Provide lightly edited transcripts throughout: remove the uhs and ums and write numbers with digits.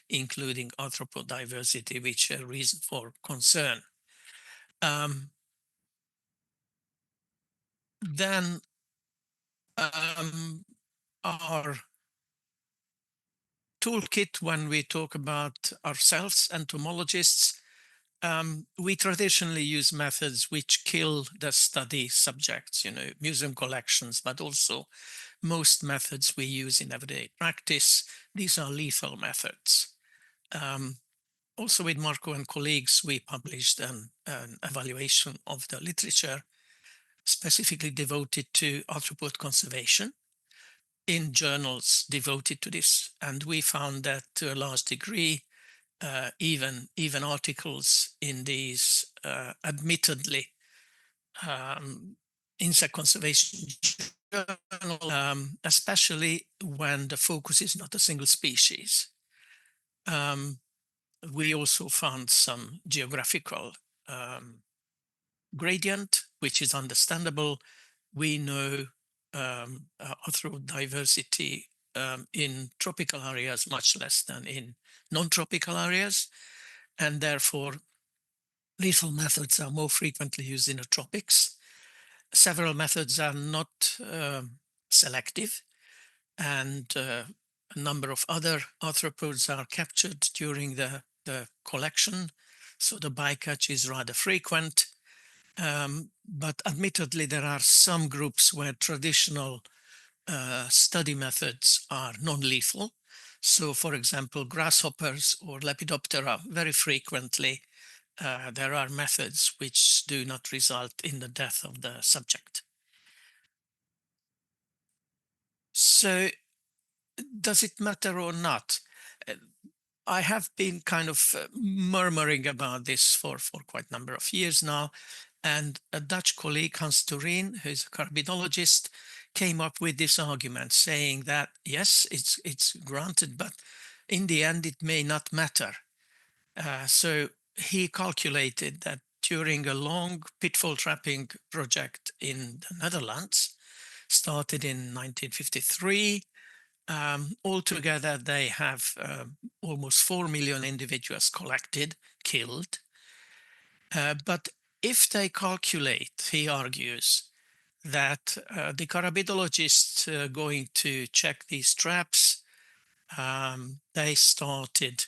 including anthropodiversity, which are reason for concern. Then our toolkit, when we talk about ourselves, entomologists, we traditionally use methods which kill the study subjects, museum collections, but also most methods we use in everyday practice. These are lethal methods. Also with Marco and colleagues, we published an evaluation of the literature specifically devoted to arthropod conservation in journals devoted to this. And we found that to a large degree, even articles in these admittedly insect conservation journal, especially when the focus is not a single species. We also found some geographical gradient, which is understandable. We know arthropodiversity in tropical areas much less than in non-tropical areas, and therefore lethal methods are more frequently used in the tropics. Several methods are not selective, and a number of other arthropods are captured during the collection, so the bycatch is rather frequent. But admittedly, there are some groups where traditional study methods are non-lethal. So, for example, grasshoppers or Lepidoptera, very frequently there are methods which do not result in the death of the subject. So, does it matter or not? I have been kind of murmuring about this for quite a number of years now. And a Dutch colleague, Hans Turin, who's a carabidologist, came up with this argument saying that, yes, it's granted, but in the end, it may not matter. So he calculated that during a long pitfall trapping project in the Netherlands, started in 1953, altogether they have almost 4 million individuals collected, killed. But if they calculate, he argues, that the carabidologists going to check these traps, they started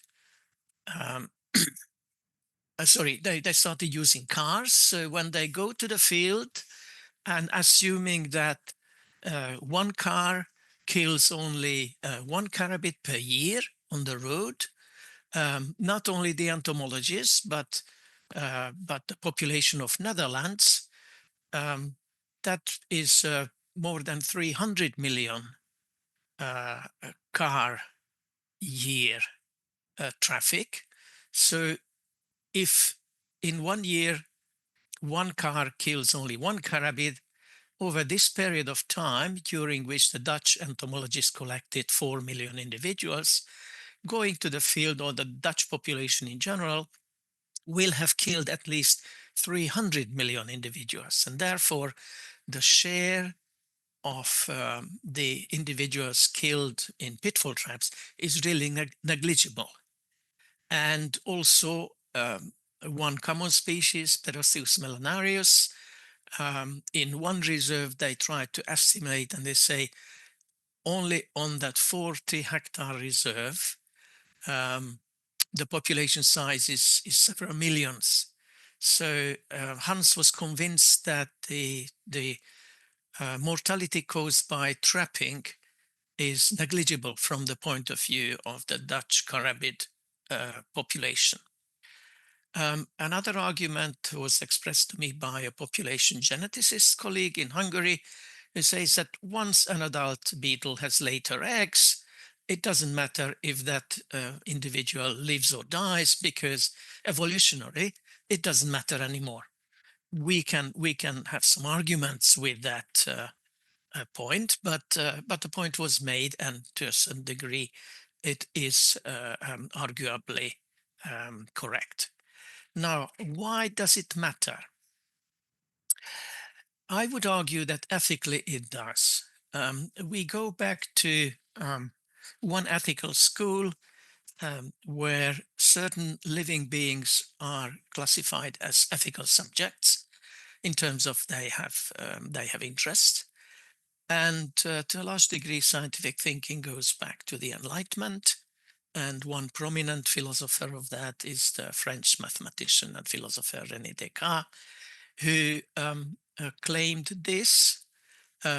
they started using cars. So when they go to the field, and assuming that one car kills only one carabid per year on the road, not only the entomologists, but the population of Netherlands, that is more than 300 million car year traffic. So if in 1 year, one car kills only one carabid, over this period of time, during which the Dutch entomologists collected 4 million individuals, going to the field, or the Dutch population in general, will have killed at least 300 million individuals. And therefore, the share of the individuals killed in pitfall traps is really negligible. And also, one common species, Perosteus melanarius, in one reserve, they tried to estimate, and they say only on that 40-hectare reserve, the population size is several millions. So Hans was convinced that the mortality caused by trapping is negligible from the point of view of the Dutch carabid population. Another argument was expressed to me by a population geneticist colleague in Hungary, who says that once an adult beetle has laid her eggs, it doesn't matter if that individual lives or dies, because evolutionary, it doesn't matter anymore. We can have some arguments with that point, but the point was made, and to a certain degree, it is arguably correct. Now, why does it matter? I would argue that ethically it does. We go back to one ethical school, where certain living beings are classified as ethical subjects in terms of they have interest. And to a large degree, scientific thinking goes back to the Enlightenment. And one prominent philosopher of that is the French mathematician and philosopher René Descartes, who claimed this.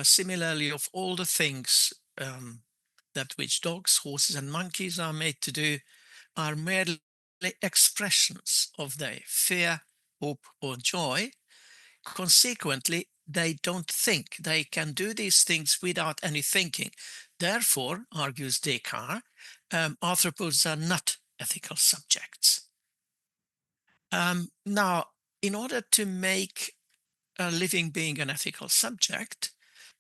Similarly, of all the things that which dogs, horses, and monkeys are made to do are merely expressions of their fear, hope, or joy. Consequently, they don't think. They can do these things without any thinking. Therefore, argues Descartes, arthropods are not ethical subjects. Now, in order to make a living being an ethical subject,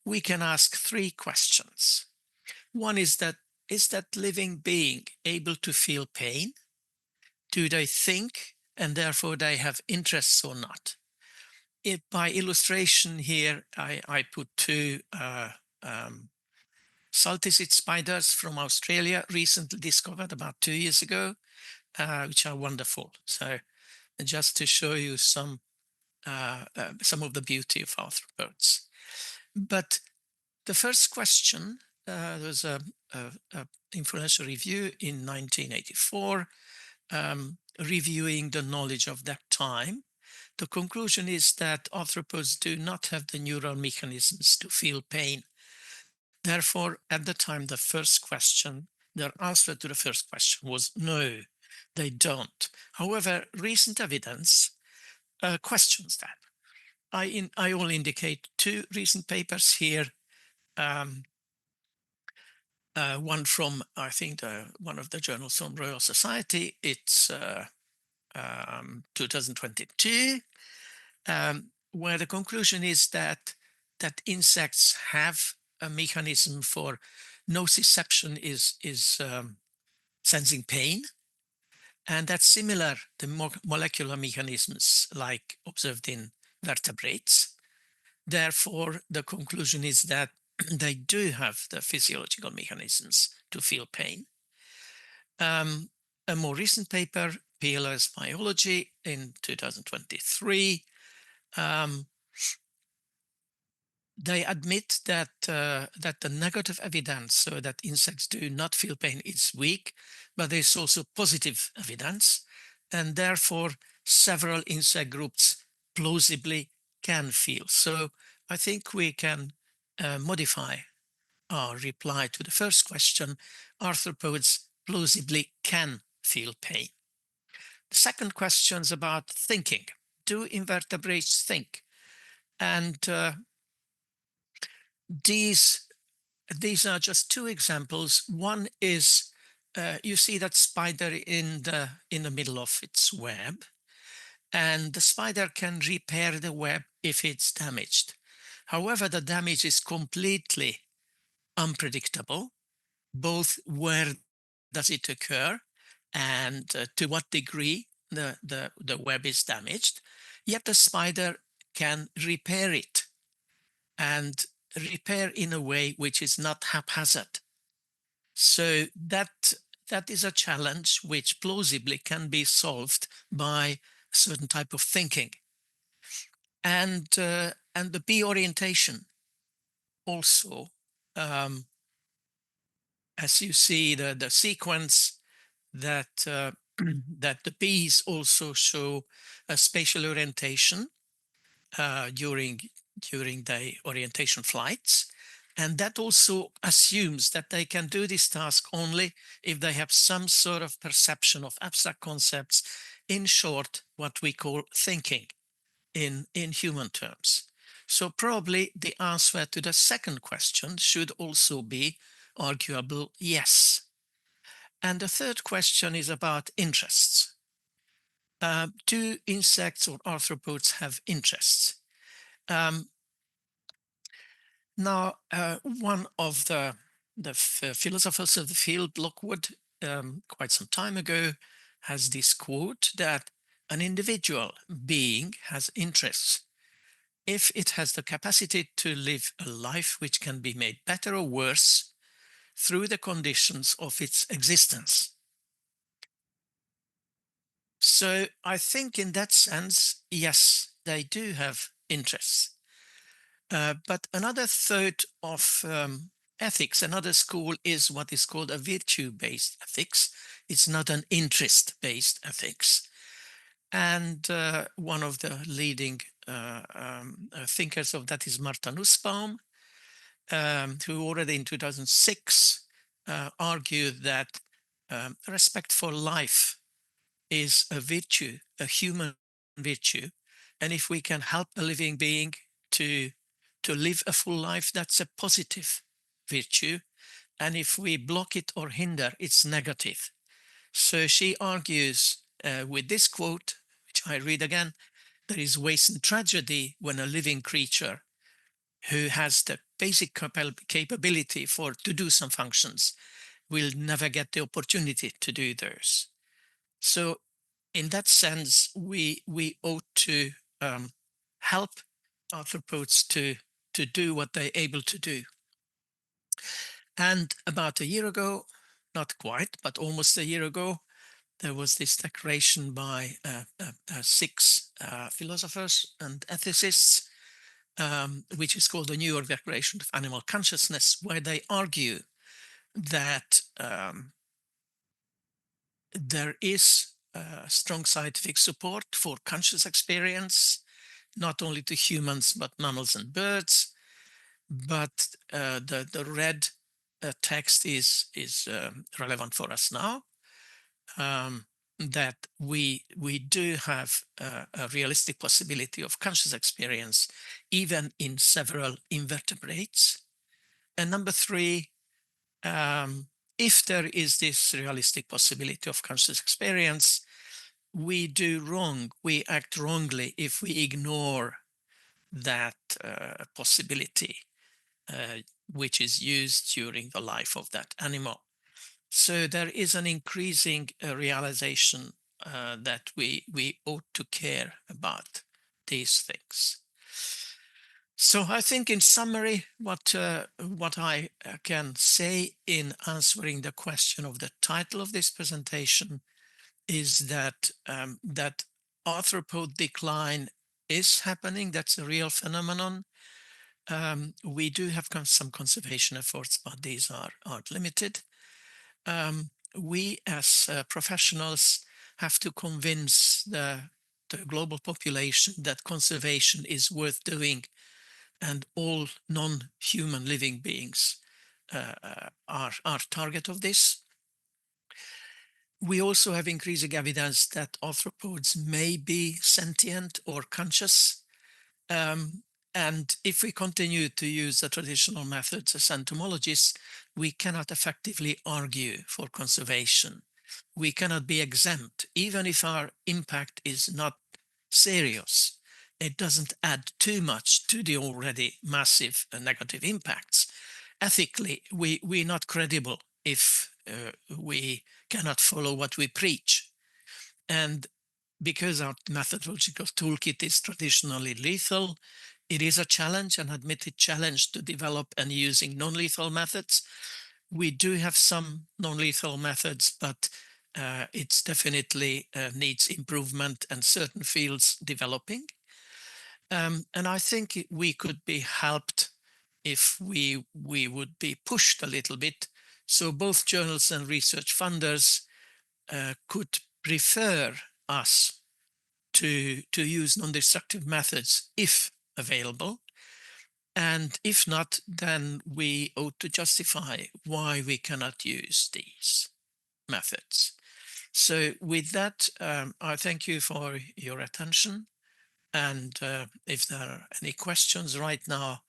we can ask three questions. One is that living being able to feel pain? Do they think and therefore they have interests or not? By illustration here, I put two salticid spiders from Australia, recently discovered about 2 years ago, which are wonderful. So just to show you some of the beauty of arthropods. But the first question, there was a influential review in 1984, reviewing the knowledge of that time. The conclusion is that arthropods do not have the neural mechanisms to feel pain. Therefore, at the time, the answer to the first question was no, they don't. However, recent evidence questions that. I will indicate two recent papers here. One from, I think, one of the journals from Royal Society. It's 2022, where the conclusion is that insects have a mechanism for nociception is sensing pain, and that's similar to molecular mechanisms like observed in vertebrates. Therefore, the conclusion is that they do have the physiological mechanisms to feel pain. A more recent paper, PLS Biology in 2023, they admit that the negative evidence, so that insects do not feel pain, is weak, but there's also positive evidence, and therefore several insect groups plausibly can feel. So I think we can modify our reply to the first question. Arthropods plausibly can feel pain. The second question is about thinking. Do invertebrates think? And these are just two examples. One is you see that spider in the middle of its web, and the spider can repair the web if it's damaged. However, the damage is completely unpredictable, both where does it occur and to what degree the web is damaged. Yet the spider can repair it, and repair in a way which is not haphazard. So that is a challenge which plausibly can be solved by a certain type of thinking. And the bee orientation also, as you see the sequence that that the bees also show a spatial orientation during the orientation flights, and that also assumes that they can do this task only if they have some sort of perception of abstract concepts. In short, what we call thinking in human terms. So probably the answer to the second question should also be arguable yes. And the third question is about interests. Do insects or arthropods have interests? Now, one of the philosophers of the field, Lockwood, quite some time ago, has this quote that an individual being has interests if it has the capacity to live a life which can be made better or worse through the conditions of its existence. So I think in that sense, yes, they do have interests. But another third of ethics, another school, is what is called a virtue-based ethics. It's not an interest-based ethics. And one of the leading thinkers of that is Martha Nussbaum, who already in 2006 argued that respect for life is a virtue, a human virtue. And if we can help a living being to live a full life, that's a positive virtue. And if we block it or hinder, it's negative. So she argues with this quote, which I read again: there is waste and tragedy when a living creature who has the basic capability to do some functions will never get the opportunity to do those. So in that sense, we ought to help arthropods to do what they're able to do. And about a year ago, not quite, but almost a year ago, there was this declaration by 6 philosophers and ethicists, which is called the New York Declaration of Animal Consciousness, where they argue that there is strong scientific support for conscious experience, not only to humans, but mammals and birds. But the red text is relevant for us now, that we do have a realistic possibility of conscious experience, even in several invertebrates. And number 3, if there is this realistic possibility of conscious experience, we do wrong, we act wrongly if we ignore that possibility, which is used during the life of that animal. So there is an increasing realization that we ought to care about these things. So I think in summary, what I can say in answering the question of the title of this presentation is that that arthropod decline is happening. That's a real phenomenon. We do have some conservation efforts, but these are limited. We as professionals have to convince the global population that conservation is worth doing, and all non-human living beings are target of this. We also have increasing evidence that arthropods may be sentient or conscious. And if we continue to use the traditional methods as entomologists, we cannot effectively argue for conservation. We cannot be exempt, even if our impact is not serious. It doesn't add too much to the already massive negative impacts. Ethically, we're not credible if we cannot follow what we preach. And because our methodological toolkit is traditionally lethal, it is a challenge, an admitted challenge, to develop and using non-lethal methods. We do have some non-lethal methods, but it's definitely needs improvement and certain fields developing. And I think we could be helped if we would be pushed a little bit. So both journals and research funders could prefer us to use non-destructive methods if available. And if not, then we ought to justify why we cannot use these methods. So with that, I thank you for your attention. And if there are any questions right now,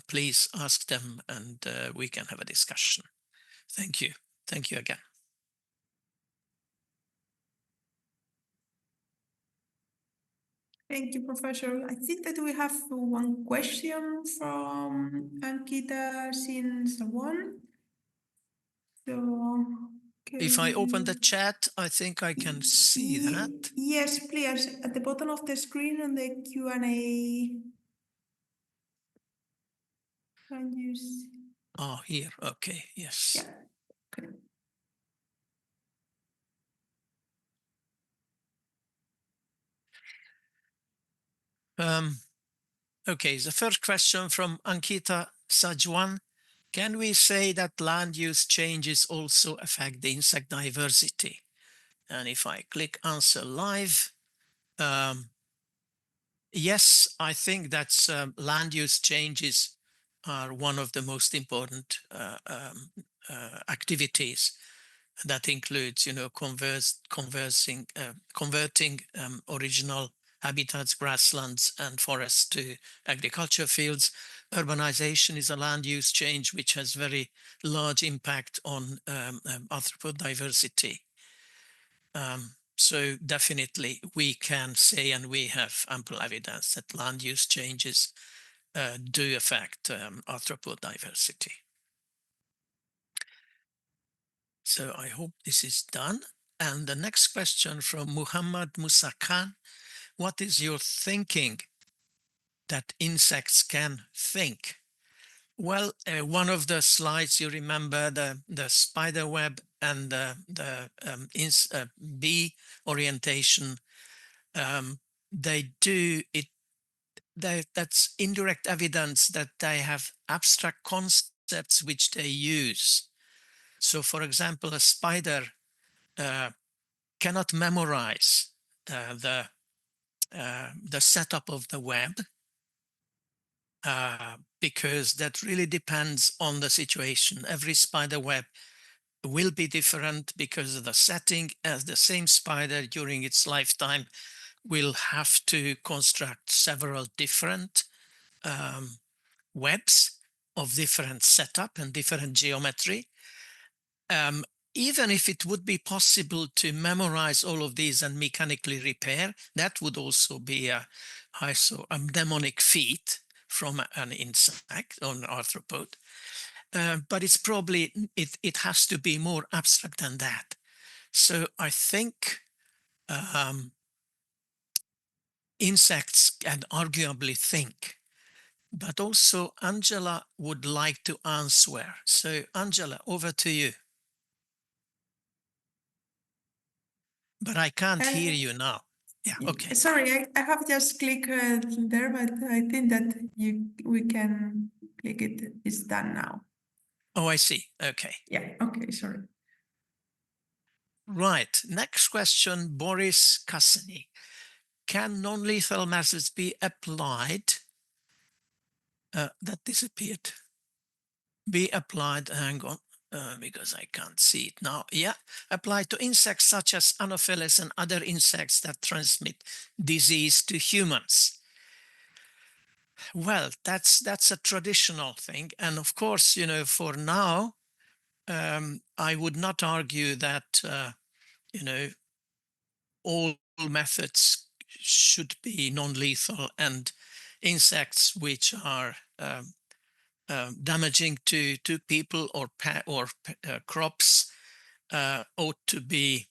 please ask them, and we can have a discussion. Thank you. Thank you again. Thank you, Professor. I think that we have one question from Ankita Sinsawan. So, if I open the chat, I think I can see that. Yes, please. At the bottom of the screen on the Q&A. Can you see? Oh, here. Okay. Yes. Yeah. Okay. Okay, the first question from Ankita Sajwan. Can we say that land use changes also affect the insect diversity? And if I click answer live, yes, I think that's land use changes are one of the most important activities. That includes, converting original habitats, grasslands, and forests to agriculture fields. Urbanization is a land use change which has very large impact on arthropod diversity. So definitely we can say, and we have ample evidence that land use changes do affect arthropod diversity. So I hope this is done. And the next question from Muhammad Musa Khan. What is your thinking that insects can think? Well, one of the slides, you remember the spider web and the bee orientation. They do it. That's indirect evidence that they have abstract concepts which they use. So, for example, a spider cannot memorize the setup of the web because that really depends on the situation. Every spider web will be different because of the setting, as the same spider during its lifetime will have to construct several different webs of different setup and different geometry. Even if it would be possible to memorize all of these and mechanically repair, that would also be a mnemonic feat from an insect or an arthropod. But it's probably, it has to be more abstract than that. So I think insects can arguably think, but also Angela would like to answer. So Angela, over to you. But I can't hear you now. Yeah, okay. Sorry, I have just clicked there, but I think that we can click it. It's done now. Oh, I see. Okay. Yeah, okay, sorry. Right. Next question, Boris Kassany. Can non-lethal methods be applied? That disappeared. Be applied, hang on, because I can't see it now. Yeah, applied to insects such as Anopheles and other insects that transmit disease to humans. Well, that's a traditional thing. And of course, for now, I would not argue that, all methods should be non-lethal, and insects which are damaging to people or crops ought to be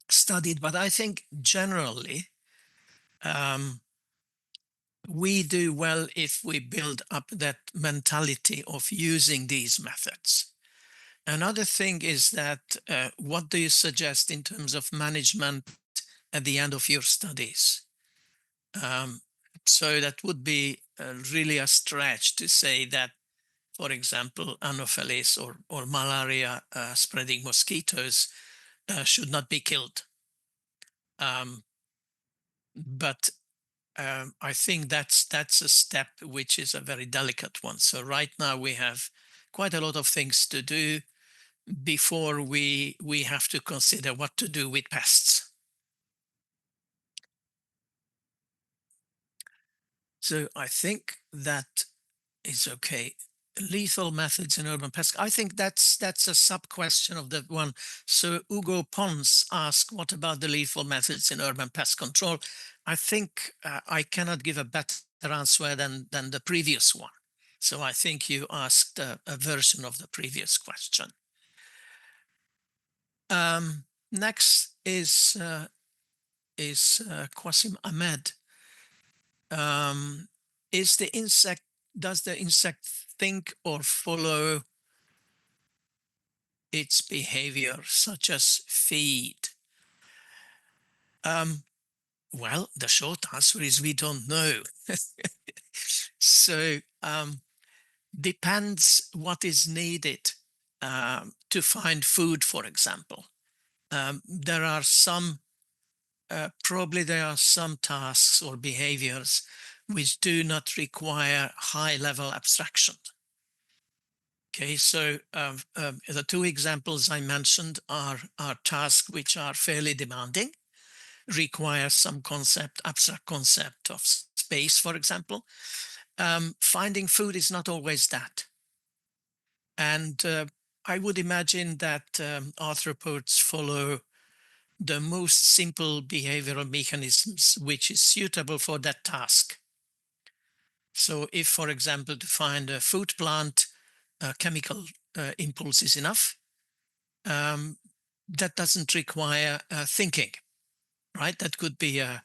studied. But I think generally we do well if we build up that mentality of using these methods. Another thing is that what do you suggest in terms of management at the end of your studies? So that would be really a stretch to say that, for example, Anopheles or malaria spreading mosquitoes should not be killed. But I think that's a step which is a very delicate one. So right now we have quite a lot of things to do before we have to consider what to do with pests. So I think that is okay. Lethal methods in urban pests. I think that's a sub-question of that one. So Hugo Pons asked, what about the lethal methods in urban pest control? I think I cannot give a better answer than the previous one. So I think you asked a version of the previous question. Next is Qasim Ahmed. Does the insect think or follow its behavior, such as feed? Well, the short answer is we don't know. So depends what is needed to find food, for example. There are some, probably there are some tasks or behaviors which do not require high-level abstraction. Okay, so the two examples I mentioned are tasks which are fairly demanding, require some concept, abstract concept of space, for example. Finding food is not always that. And I would imagine that arthropods follow the most simple behavioral mechanisms which is suitable for that task. So if, for example, to find a food plant, chemical impulse is enough, that doesn't require thinking, right? That could be an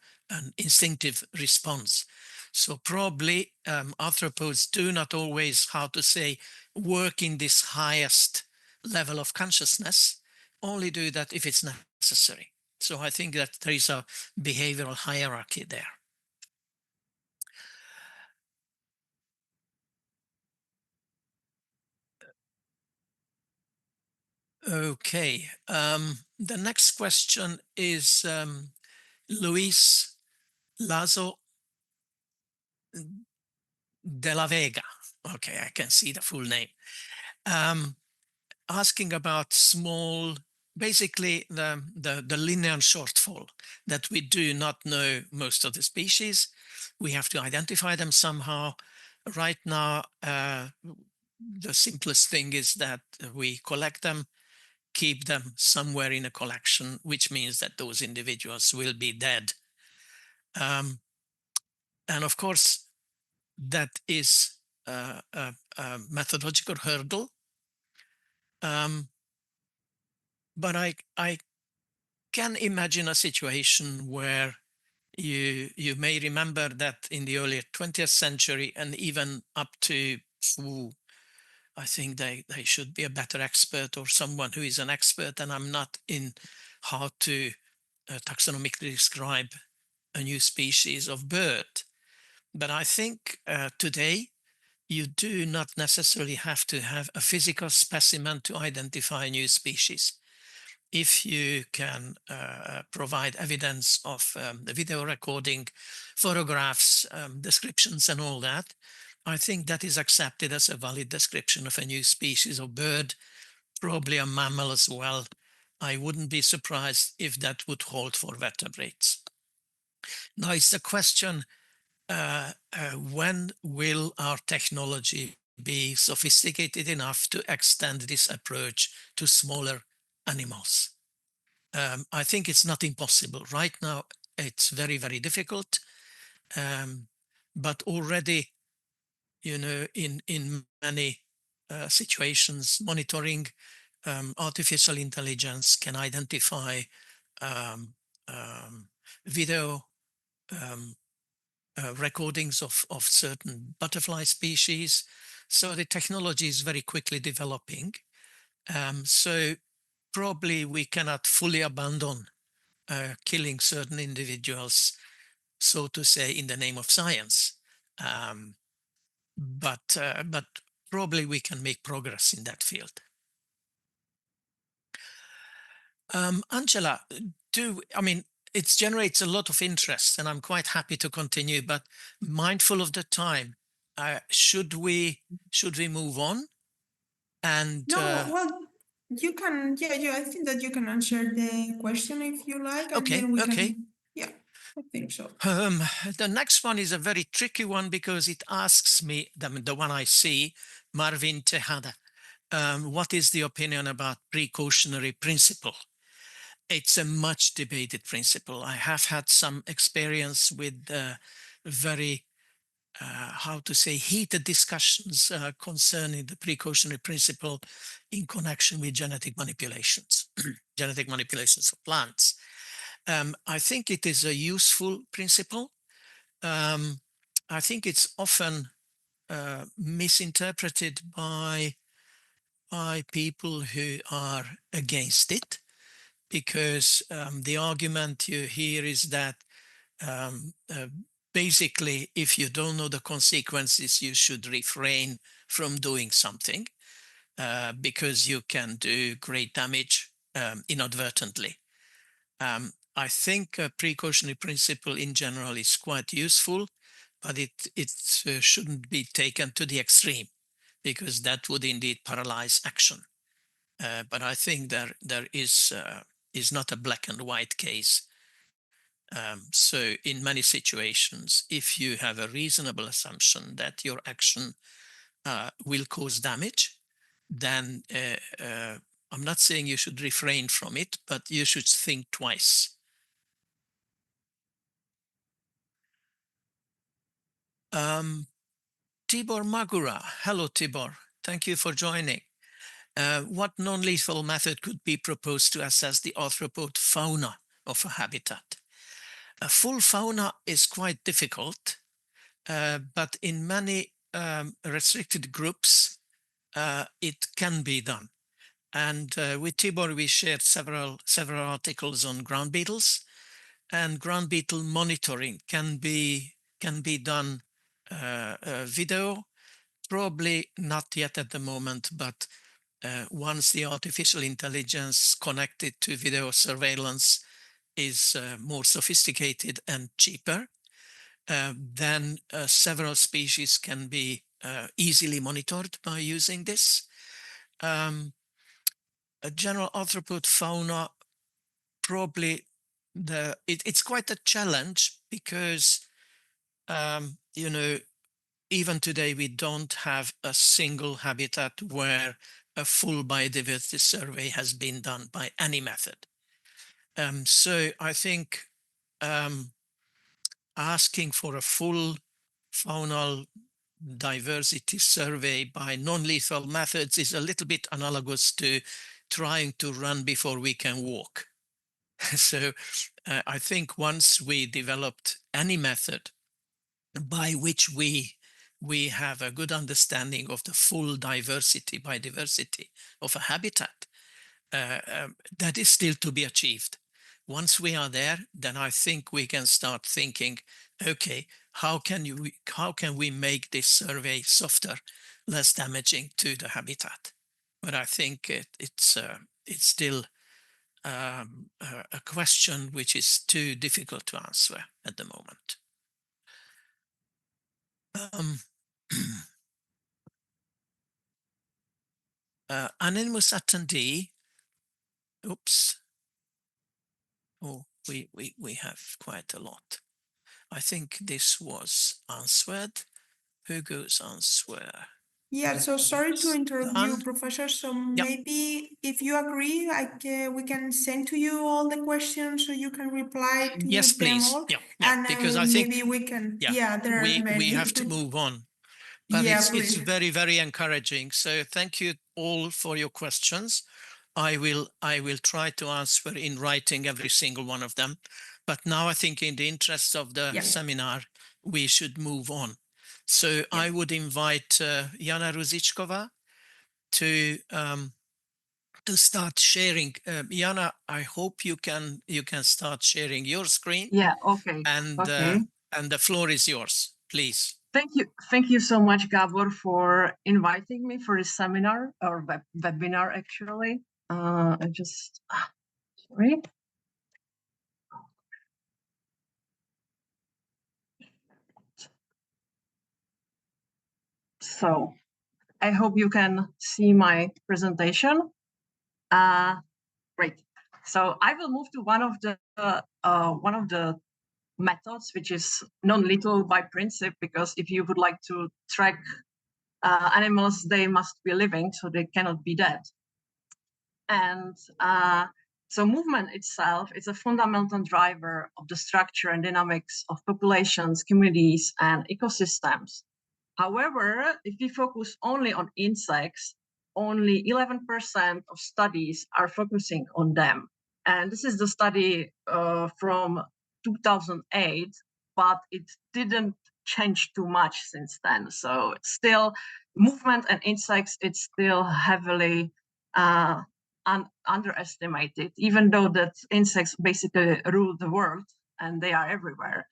instinctive response. So probably arthropods do not always, how to say, work in this highest level of consciousness, only do that if it's necessary. So I think that there is a behavioral hierarchy there. Okay, the next question is Luis Lazo de la Vega. Okay, I can see the full name. Asking about small, basically the linear shortfall, that we do not know most of the species. We have to identify them somehow. Right now, the simplest thing is that we collect them, keep them somewhere in a collection, which means that those individuals will be dead. And of course, that is a methodological hurdle. But I can imagine a situation where you may remember that in the early 20th century and even up to, I think they should be a better expert or someone who is an expert, and I'm not in how to taxonomically describe a new species of bird. But I think today you do not necessarily have to have a physical specimen to identify a new species. If you can provide evidence of the video recording, photographs, descriptions and all that, I think that is accepted as a valid description of a new species of bird, probably a mammal as well. I wouldn't be surprised if that would hold for vertebrates. Now it's the question, when will our technology be sophisticated enough to extend this approach to smaller animals? I think it's not impossible. Right now, it's very, very difficult. But already, you know, in many situations, monitoring artificial intelligence can identify video recordings of certain butterfly species. So the technology is very quickly developing. So probably we cannot fully abandon killing certain individuals, so to say, in the name of science. But probably we can make progress in that field. Angela, it generates a lot of interest, and I'm quite happy to continue, but mindful of the time, should we move on? And no, well, you can, I think that you can answer the question if you like, and then we can, yeah, I think so. The next one is a very tricky one because it asks me, the one I see, Marvin Tejada, what is the opinion about precautionary principle? It's a much debated principle. I have had some experience with very, how to say, heated discussions concerning the precautionary principle in connection with genetic manipulations, genetic manipulations of plants. I think it is a useful principle. I think it's often misinterpreted by people who are against it, because the argument you hear is that Basically, if you don't know the consequences, you should refrain from doing something because you can do great damage inadvertently. I think a precautionary principle in general is quite useful, but it shouldn't be taken to the extreme, because that would indeed paralyze action. But I think there is not a black and white case. So in many situations, if you have a reasonable assumption that your action will cause damage, then I'm not saying you should refrain from it, but you should think twice. Tibor Magura. Hello, Tibor. Thank you for joining. What non-lethal method could be proposed to assess the arthropod fauna of a habitat? A full fauna is quite difficult, but in many restricted groups, it can be done. And with Tibor, we shared several articles on ground beetles, and ground beetle monitoring can be done video, probably not yet at the moment, but once the artificial intelligence connected to video surveillance is more sophisticated and cheaper, then several species can be easily monitored by using this. A general arthropod fauna, probably it's quite a challenge because you know, even today we don't have a single habitat where a full biodiversity survey has been done by any method. So I think asking for a full faunal diversity survey by non-lethal methods is a little bit analogous to trying to run before we can walk. So I think once we developed any method by which we have a good understanding of the full biodiversity of a habitat, that is still to be achieved. Once we are there, then I think we can start thinking, okay, how can we make this survey softer, less damaging to the habitat? But I think it's still a question which is too difficult to answer at the moment. Anonymous attendee. Oops. Oh, we have quite a lot. I think this was answered. Who goes answer? Yeah, so sorry to interrupt you, Professor. So maybe if you agree, we can send to you all the questions so you can reply to yes, them please. all. Yeah, And because I think maybe we can. Yeah, there are many. We have to move on. But yeah, it's very, very encouraging. So thank you all for your questions. I will try to answer in writing every single one of them. But now I think in the interest of the seminar, we should move on. So I would invite Jana Růžičková to start sharing. Jana, I hope you can start sharing your screen. Yeah, okay. And and the floor is yours, please. Thank you so much, Gábor, for inviting me for this seminar or webinar, actually. I just, sorry. So I hope you can see my presentation. Great. So I will move to one of the methods, which is non-lethal by principle, because if you would like to track animals, they must be living, so they cannot be dead. And so movement itself is a fundamental driver of the structure and dynamics of populations, communities, and ecosystems. However, if we focus only on insects, only 11% of studies are focusing on them. And this is the study from 2008, but it didn't change too much since then. So still, movement and insects, it's still heavily underestimated, even though that insects basically rule the world. and they are everywhere.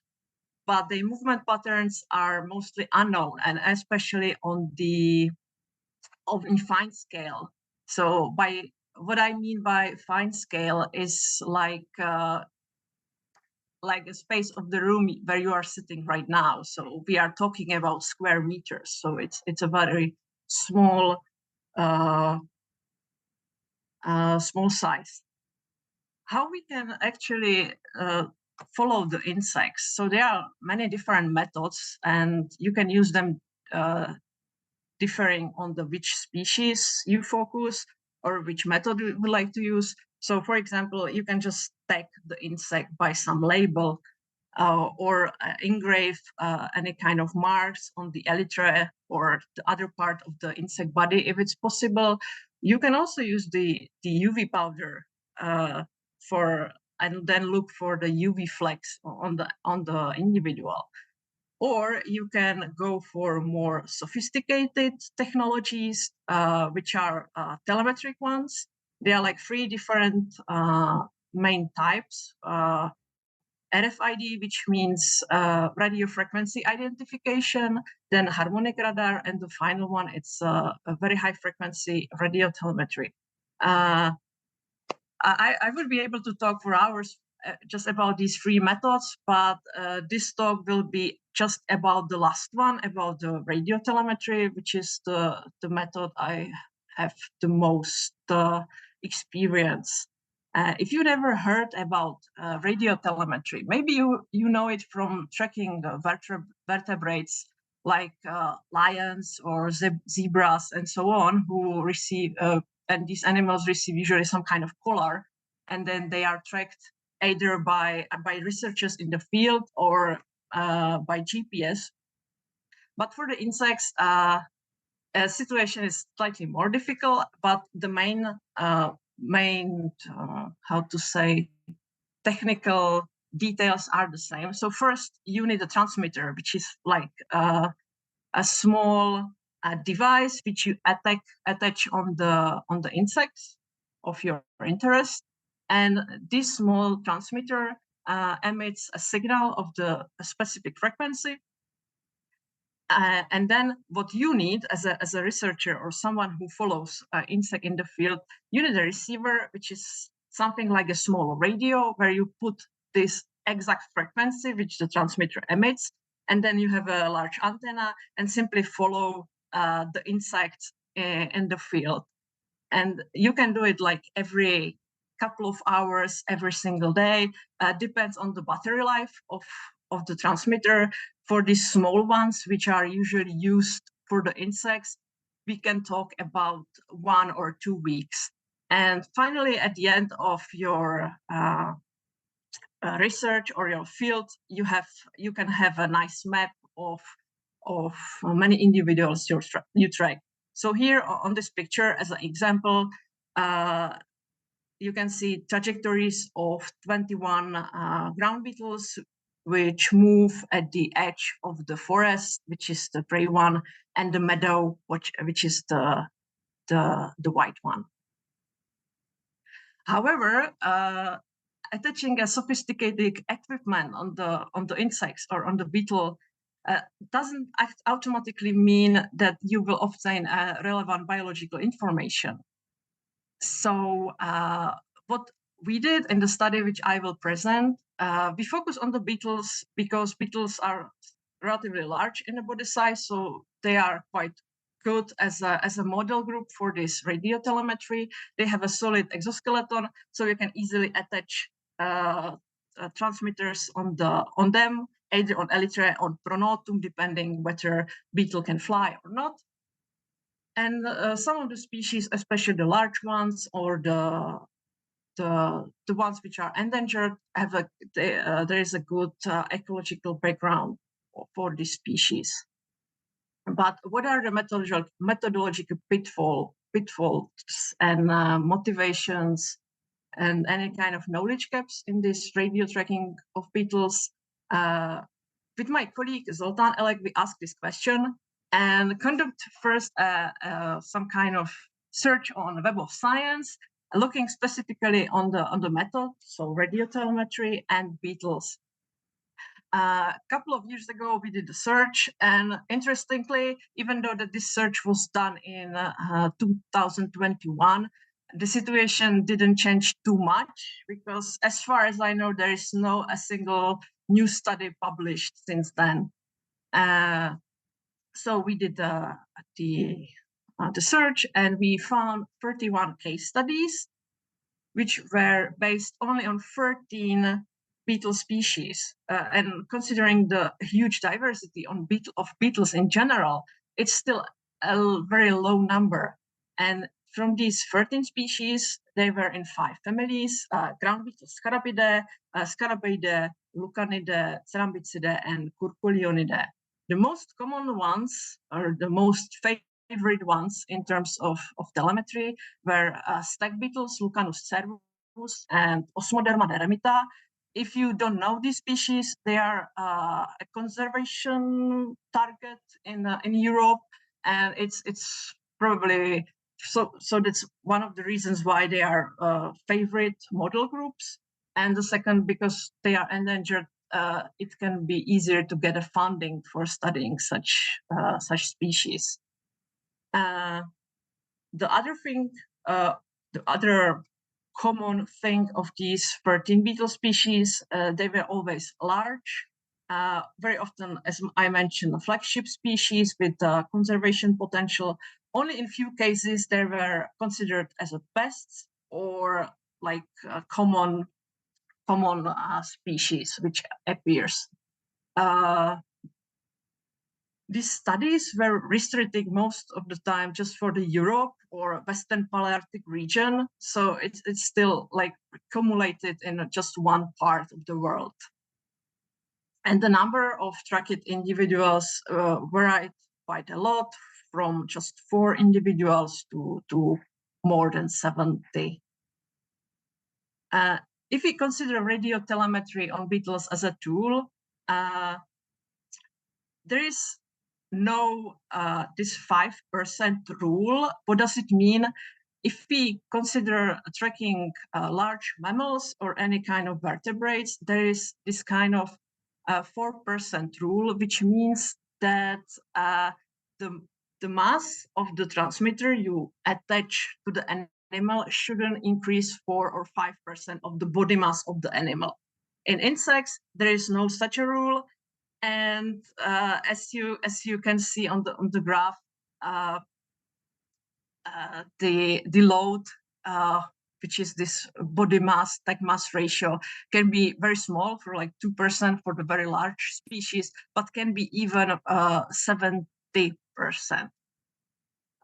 But the movement patterns are mostly unknown, and especially on fine scale. So by what I mean by fine scale is like a space of the room where you are sitting right now. So we are talking about square meters. So it's a very small small size. How we can actually follow the insects? So there are many different methods, and you can use them differing on which species you focus or which method you would like to use. So for example, you can just tag the insect by some label or engrave any kind of marks on the elytra or the other part of the insect body if it's possible. You can also use the UV powder and then look for the UV flecks on the individual. Or you can go for more sophisticated technologies, which are telemetric ones. There are like 3 different main types. RFID, which means radio frequency identification, then harmonic radar, and the final one, it's a very high frequency radio telemetry. I would be able to talk for hours just about these 3 methods, but this talk will be just about the last one, about the radio telemetry, which is the method I have the most experience. If you never heard about radio telemetry, maybe you know it from tracking the vertebrates like lions or zebras and so on, who receive, and these animals receive usually some kind of collar, and then they are tracked either by researchers in the field or by GPS. But for the insects, situation is slightly more difficult, but the main how to say, technical details are the same. So first you need a transmitter, which is like a small device which you attach on the insects of your interest, and this small transmitter emits a signal of the specific frequency. And then what you need as a researcher or someone who follows insect in the field, you need a receiver, which is something like a small radio where you put this exact frequency which the transmitter emits, and then you have a large antenna and simply follow the insect in the field. And you can do it like every couple of hours, every single day, depends on the battery life of the transmitter. For these small ones, which are usually used for the insects, we can talk about 1 or 2 weeks. And finally, at the end of your research or your field, you can have a nice map of many individuals you track. So here on this picture, as an example, you can see trajectories of 21 ground beetles which move at the edge of the forest, which is the gray one, and the meadow, which is the white one. However, attaching a sophisticated equipment on the insects or on the beetle doesn't automatically mean that you will obtain relevant biological information. So what we did in the study, which I will present, we focus on the beetles because beetles are relatively large in the body size, so they are quite good as a model group for this radio telemetry. They have a solid exoskeleton, so you can easily attach transmitters on them, either on elytra or pronotum, depending whether beetle can fly or not. And some of the species, especially the large ones or the ones which are endangered, there is a good ecological background for this species. But what are the methodological pitfalls and motivations and any kind of knowledge gaps in this radio tracking of beetles? With my colleague Zoltán Elek, we asked this question and conduct first some kind of search on the Web of Science, looking specifically on the method, so radio telemetry and beetles. A couple of years ago, we did a search, and interestingly, even though that this search was done in 2021, the situation didn't change too much, because as far as I know, there is no a single new study published since then. So we did the search, and we found 31 case studies, which were based only on 13 beetle species. And considering the huge diversity of beetles in general, it's still a very low number. And from these 13 species, they were in 5 families: ground beetles, Scarabidae, Scarabaeidae, Lucanidae, Cerambicidae, and Curculionidae. The most common ones, or the most favorite ones in terms of telemetry, were stag beetles, Lucanus cervus, and Osmoderma deremita. If you don't know these species, they are a conservation target in Europe, and it's probably so that's one of the reasons why they are favorite model groups. And the second, because they are endangered, it can be easier to get a funding for studying such species. The other thing, the other common thing of these 13 beetle species, they were always large, very often, as I mentioned, a flagship species with conservation potential. Only in few cases they were considered as a pests or like common species which appears. These studies were restricted most of the time just for the Europe or Western Palearctic region, so it's still like accumulated in just one part of the world. And the number of tracked individuals varied quite a lot, from just 4 individuals to more than 70. If we consider radiotelemetry on beetles as a tool, there is no this 5% rule. What does it mean? If we consider tracking large mammals or any kind of vertebrates, there is this kind of 4% rule, which means that the mass of the transmitter you attach to the animal shouldn't increase 4 or 5% of the body mass of the animal. In insects, there is no such a rule. And as you can see on the graph, the load, which is this body mass tag mass ratio, can be very small for like 2% for the very large species, but can be even 70%.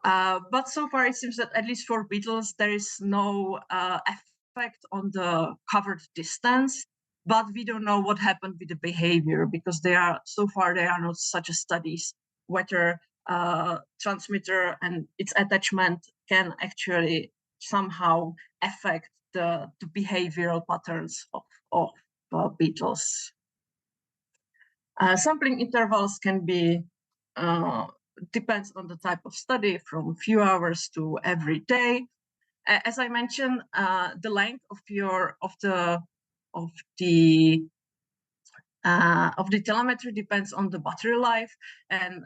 But so far it seems that at least for beetles there is no effect on the covered distance. But we don't know what happened with the behavior, because so far there are not such studies whether transmitter and its attachment can actually somehow affect the behavioral patterns of beetles. Sampling intervals can be depends on the type of study, from few hours to every day. As I mentioned, the length of the telemetry depends on the battery life, and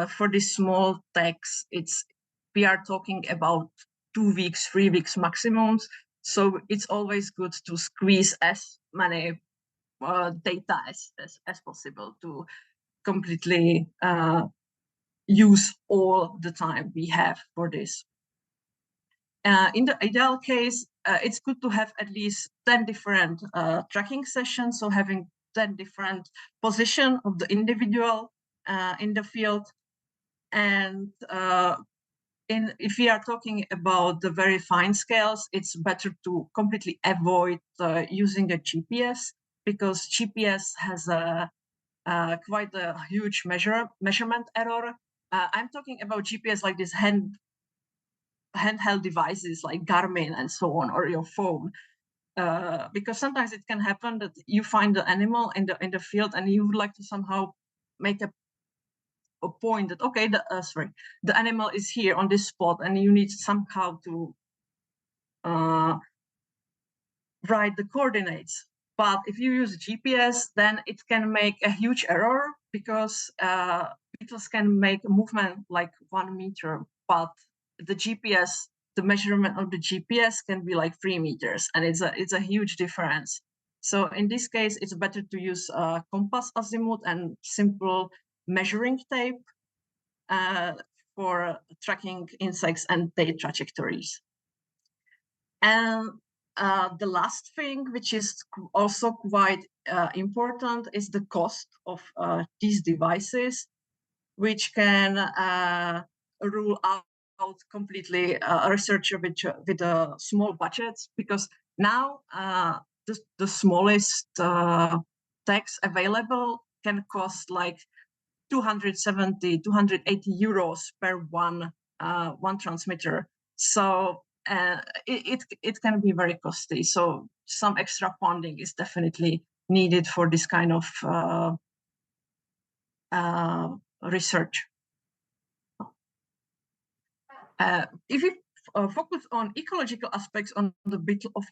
for these small tags, we are talking about 2 weeks, 3 weeks maximums. So it's always good to squeeze as many data as possible to completely use all the time we have for this. In the ideal case, it's good to have at least 10 different tracking sessions, so having 10 different positions of the individual in the field. And if we are talking about the very fine scales, it's better to completely avoid using a GPS, because GPS has quite a huge measurement error. I'm talking about GPS like this handheld devices like Garmin and so on, or your phone, because sometimes it can happen that you find the animal in the field and you would like to somehow make a point that, okay, the animal is here on this spot, and you need somehow to write the coordinates But if you use GPS, then it can make a huge error because beetles can make a movement like 1 meter, but the GPS, the measurement of the GPS can be like 3 meters, and it's a huge difference. So in this case, it's better to use compass azimuth and simple measuring tape for tracking insects and their trajectories. And the last thing, which is also quite important, is the cost of these devices, which can rule out completely a researcher with a small budgets, because now the smallest text available can cost like 270, 280 euros per one transmitter. So it can be very costly. So some extra funding is definitely needed for this kind of research. If we focus on ecological aspects on the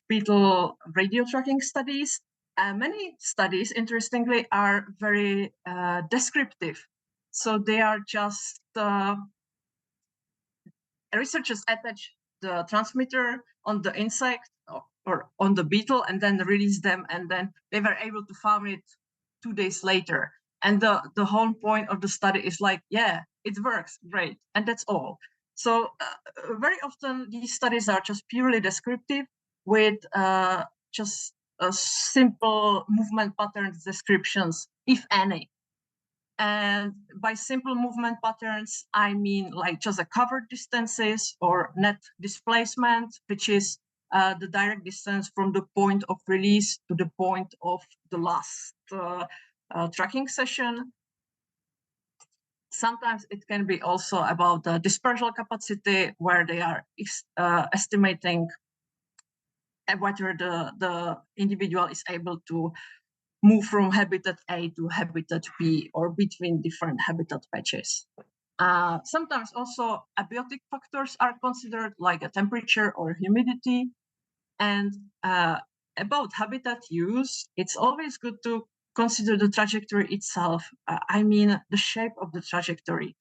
beetle radio tracking studies, many studies, interestingly, are very descriptive. So they are just researchers attach the transmitter on the insect or on the beetle and then release them, and then they were able to farm it 2 days later. And the whole point of the study is like, yeah, it works, great, and that's all. So very often these studies are just purely descriptive with just simple movement patterns descriptions, if any. And by simple movement patterns, I mean like just a covered distances or net displacement, which is the direct distance from the point of release to the point of the last tracking session. Sometimes it can be also about the dispersal capacity, where they are estimating whether the individual is able to move from habitat A to habitat B or between different habitat patches. Sometimes also abiotic factors are considered, like a temperature or humidity. And about habitat use, it's always good to consider the trajectory itself. I mean, the shape of the trajectory.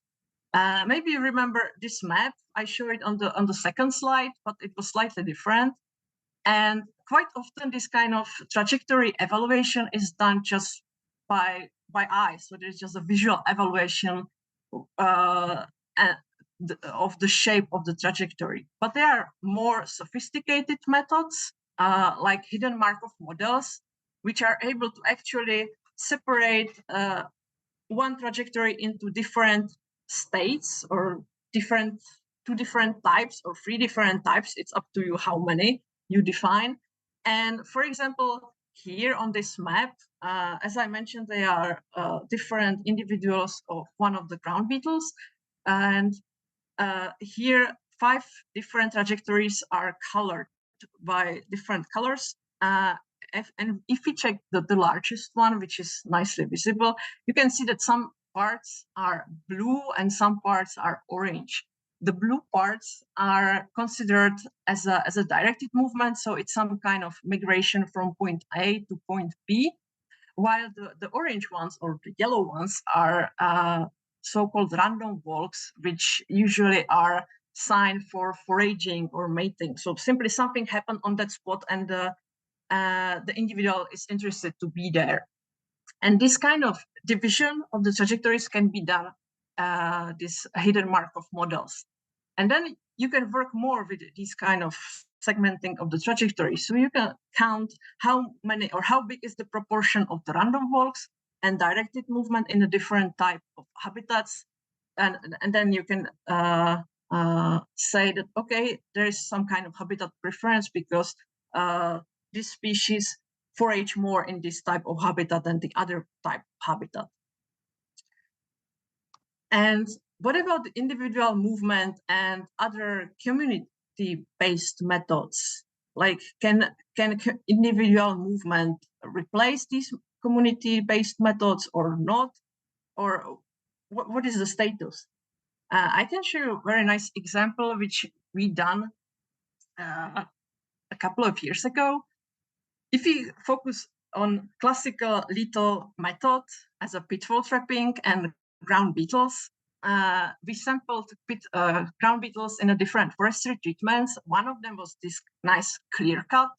Maybe you remember this map. I showed it on the second slide, but it was slightly different. And quite often this kind of trajectory evaluation is done just by eye. So there's just a visual evaluation of the shape of the trajectory. But there are more sophisticated methods, like hidden Markov models, which are able to actually separate one trajectory into different states or two different types or 3 different types. It's up to you how many you define. And for example, here on this map, as I mentioned, they are different individuals of one of the ground beetles. And here 5 different trajectories are colored by different colors. And if we check the largest one, which is nicely visible, you can see that some parts are blue and some parts are orange. The blue parts are considered as a directed movement, so it's some kind of migration from point A to point B, while the orange ones or the yellow ones are so-called random walks, which usually are sign for foraging or mating. So simply something happened on that spot and the individual is interested to be there. And this kind of division of the trajectories can be done, this hidden Markov models. And then you can work more with this kind of segmenting of the trajectory. So you can count how many or how big is the proportion of the random walks and directed movement in a different type of habitats. And then you can say that, okay, there is some kind of habitat preference because this species forage more in this type of habitat than the other type of habitat. And what about the individual movement and other community-based methods? Like, can individual movement replace these community-based methods or not? Or what is the status? I can show you a very nice example, which we done a couple of years ago. If we focus on classical lethal method as a pitfall trapping and ground beetles. We sampled ground beetles in a different forestry treatments. One of them was this nice clear cut.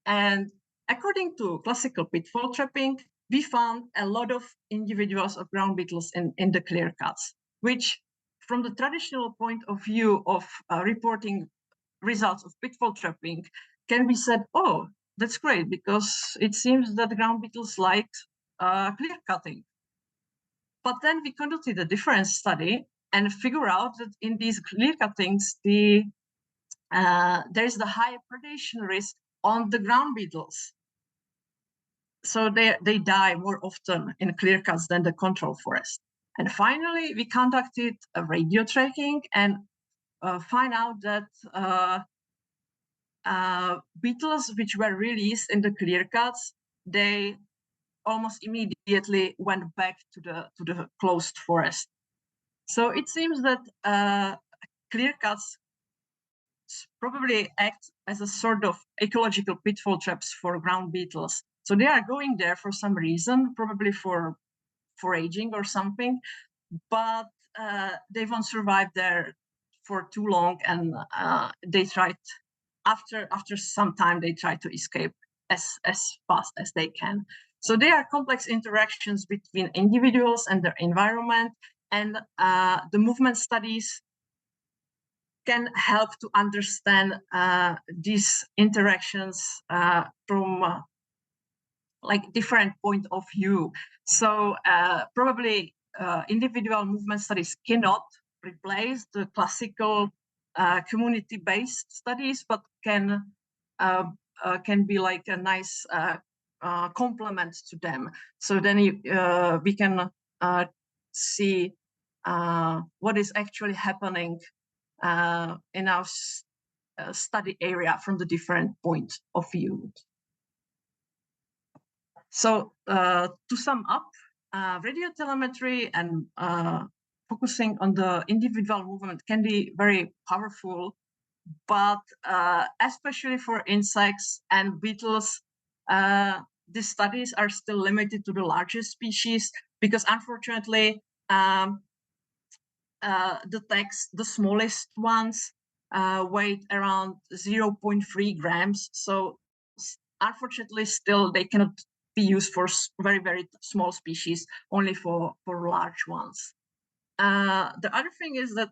And according to classical pitfall trapping, we found a lot of individuals of ground beetles in the clear cuts, which from the traditional point of view of reporting results of pitfall trapping can be said, oh, that's great, because it seems that ground beetles like clear cutting. But then we conducted a different study and figure out that in these clear cuttings, there is the higher predation risk on the ground beetles. So they die more often in clear cuts than the control forest. And finally, we conducted a radio tracking and find out that beetles which were released in the clear cuts, they almost immediately went back to the closed forest. So it seems that clear cuts probably act as a sort of ecological pitfall traps for ground beetles. So they are going there for some reason, probably for foraging or something, but they won't survive there for too long, and they tried after some time they try to escape as fast as they can. So there are complex interactions between individuals and their environment, and the movement studies can help to understand these interactions from like different point of view. So probably individual movement studies cannot replace the classical community-based studies, but can be like a nice complement to them. So then we can see what is actually happening in our study area from the different point of view. So to sum up, radio telemetry and focusing on the individual movement can be very powerful, but especially for insects and beetles, these studies are still limited to the largest species, because unfortunately, the smallest ones weigh around 0.3 grams. So unfortunately, still they cannot be used for very, very small species, only for large ones. The other thing is that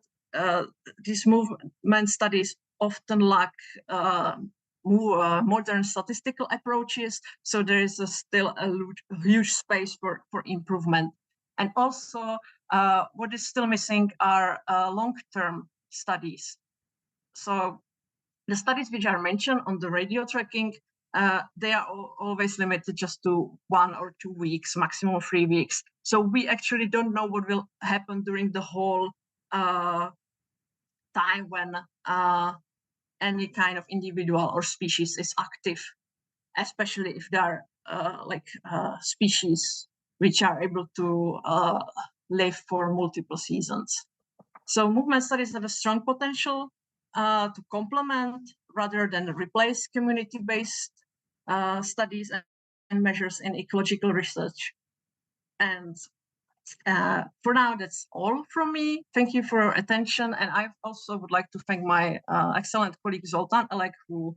these movement studies often lack more modern statistical approaches, so there is still a huge space for improvement. And also, what is still missing are long-term studies. So the studies which are mentioned on the radio tracking, they are always limited just to 1 or 2 weeks, maximum 3 weeks. So we actually don't know what will happen during the whole time when any kind of individual or species is active, especially if there are species which are able to live for multiple seasons. So movement studies have a strong potential to complement rather than replace community-based studies and measures in ecological research. And for now, that's all from me. Thank you for your attention. And I also would like to thank my excellent colleague Zoltán Elek, who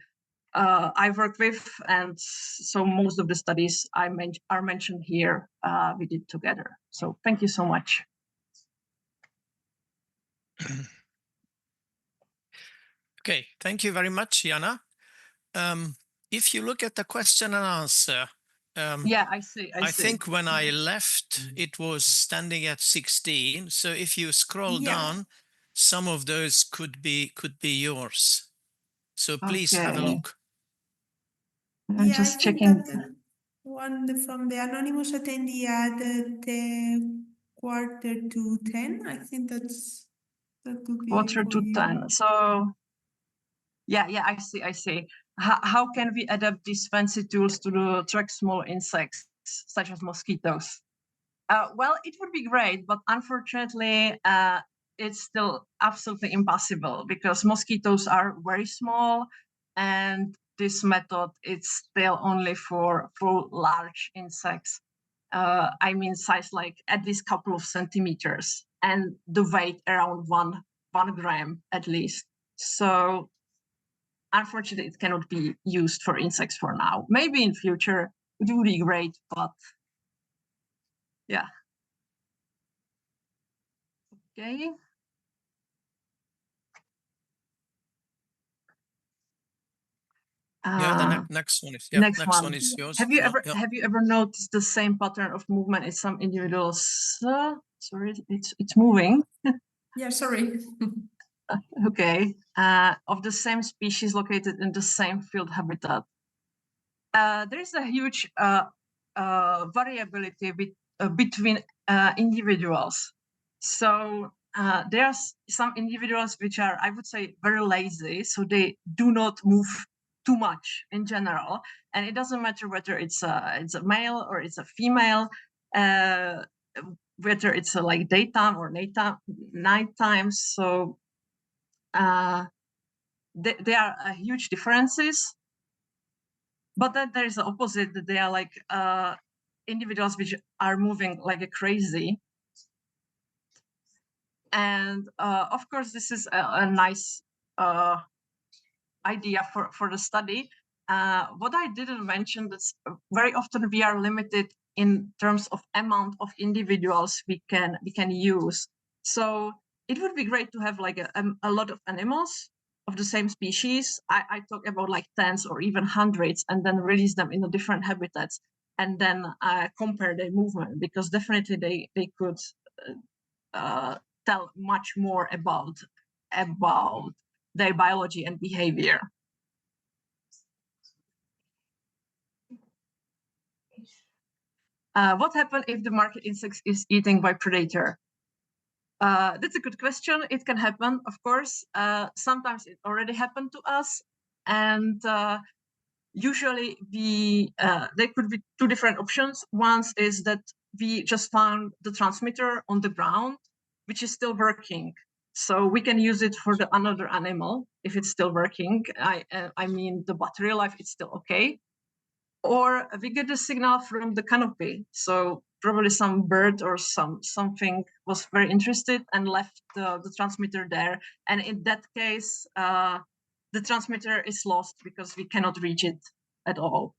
I work with. And so most of the studies are mentioned here, we did together. So thank you so much. Okay, thank you very much, Jana. If you look at the question and answer, yeah, I see. I think when I left, it was standing at 16. So if you scroll down, some of those could be yours. So please have a look. I'm just checking. One from the anonymous attendee at 9:45. I think that could be 9:45. So yeah, I see. How can we adapt these fancy tools to track small insects such as mosquitoes? Well, it would be great, but unfortunately, it's still absolutely impossible, because mosquitoes are very small, and this method is still only for large insects. I mean size like at least couple of centimeters, and the weight around one gram at least. So unfortunately, it cannot be used for insects for now. Maybe in future it would be great, but yeah. Okay. Yeah, the next one is next one is yours. Have you ever noticed the same pattern of movement in some individuals? Sorry, it's moving. Yeah, sorry. Okay. Of the same species located in the same field habitat. There is a huge variability between individuals. So there are some individuals which are, I would say, very lazy, so they do not move too much in general, and it doesn't matter whether it's a male or it's a female, whether it's like daytime or nighttime. So there are huge differences. But then there is the opposite, that they are like individuals which are moving like a crazy. And of course, this is a nice idea for the study. What I didn't mention is very often we are limited in terms of amount of individuals we can use. So it would be great to have like a lot of animals of the same species. I talk about like tens or even hundreds, and then release them in the different habitats, and then compare their movement, because definitely they could tell much more about their biology and behavior. What happens if the market insect is eaten by predator? That's a good question. It can happen, of course. Sometimes it already happened to us, and usually there could be two different options. One is that we just found the transmitter on the ground, which is still working, so we can use it for the another animal if it's still working. I mean the battery life is still okay. Or we get the signal from the canopy, so probably some bird or something was very interested and left the transmitter there, and in that case the transmitter is lost because we cannot reach it at all.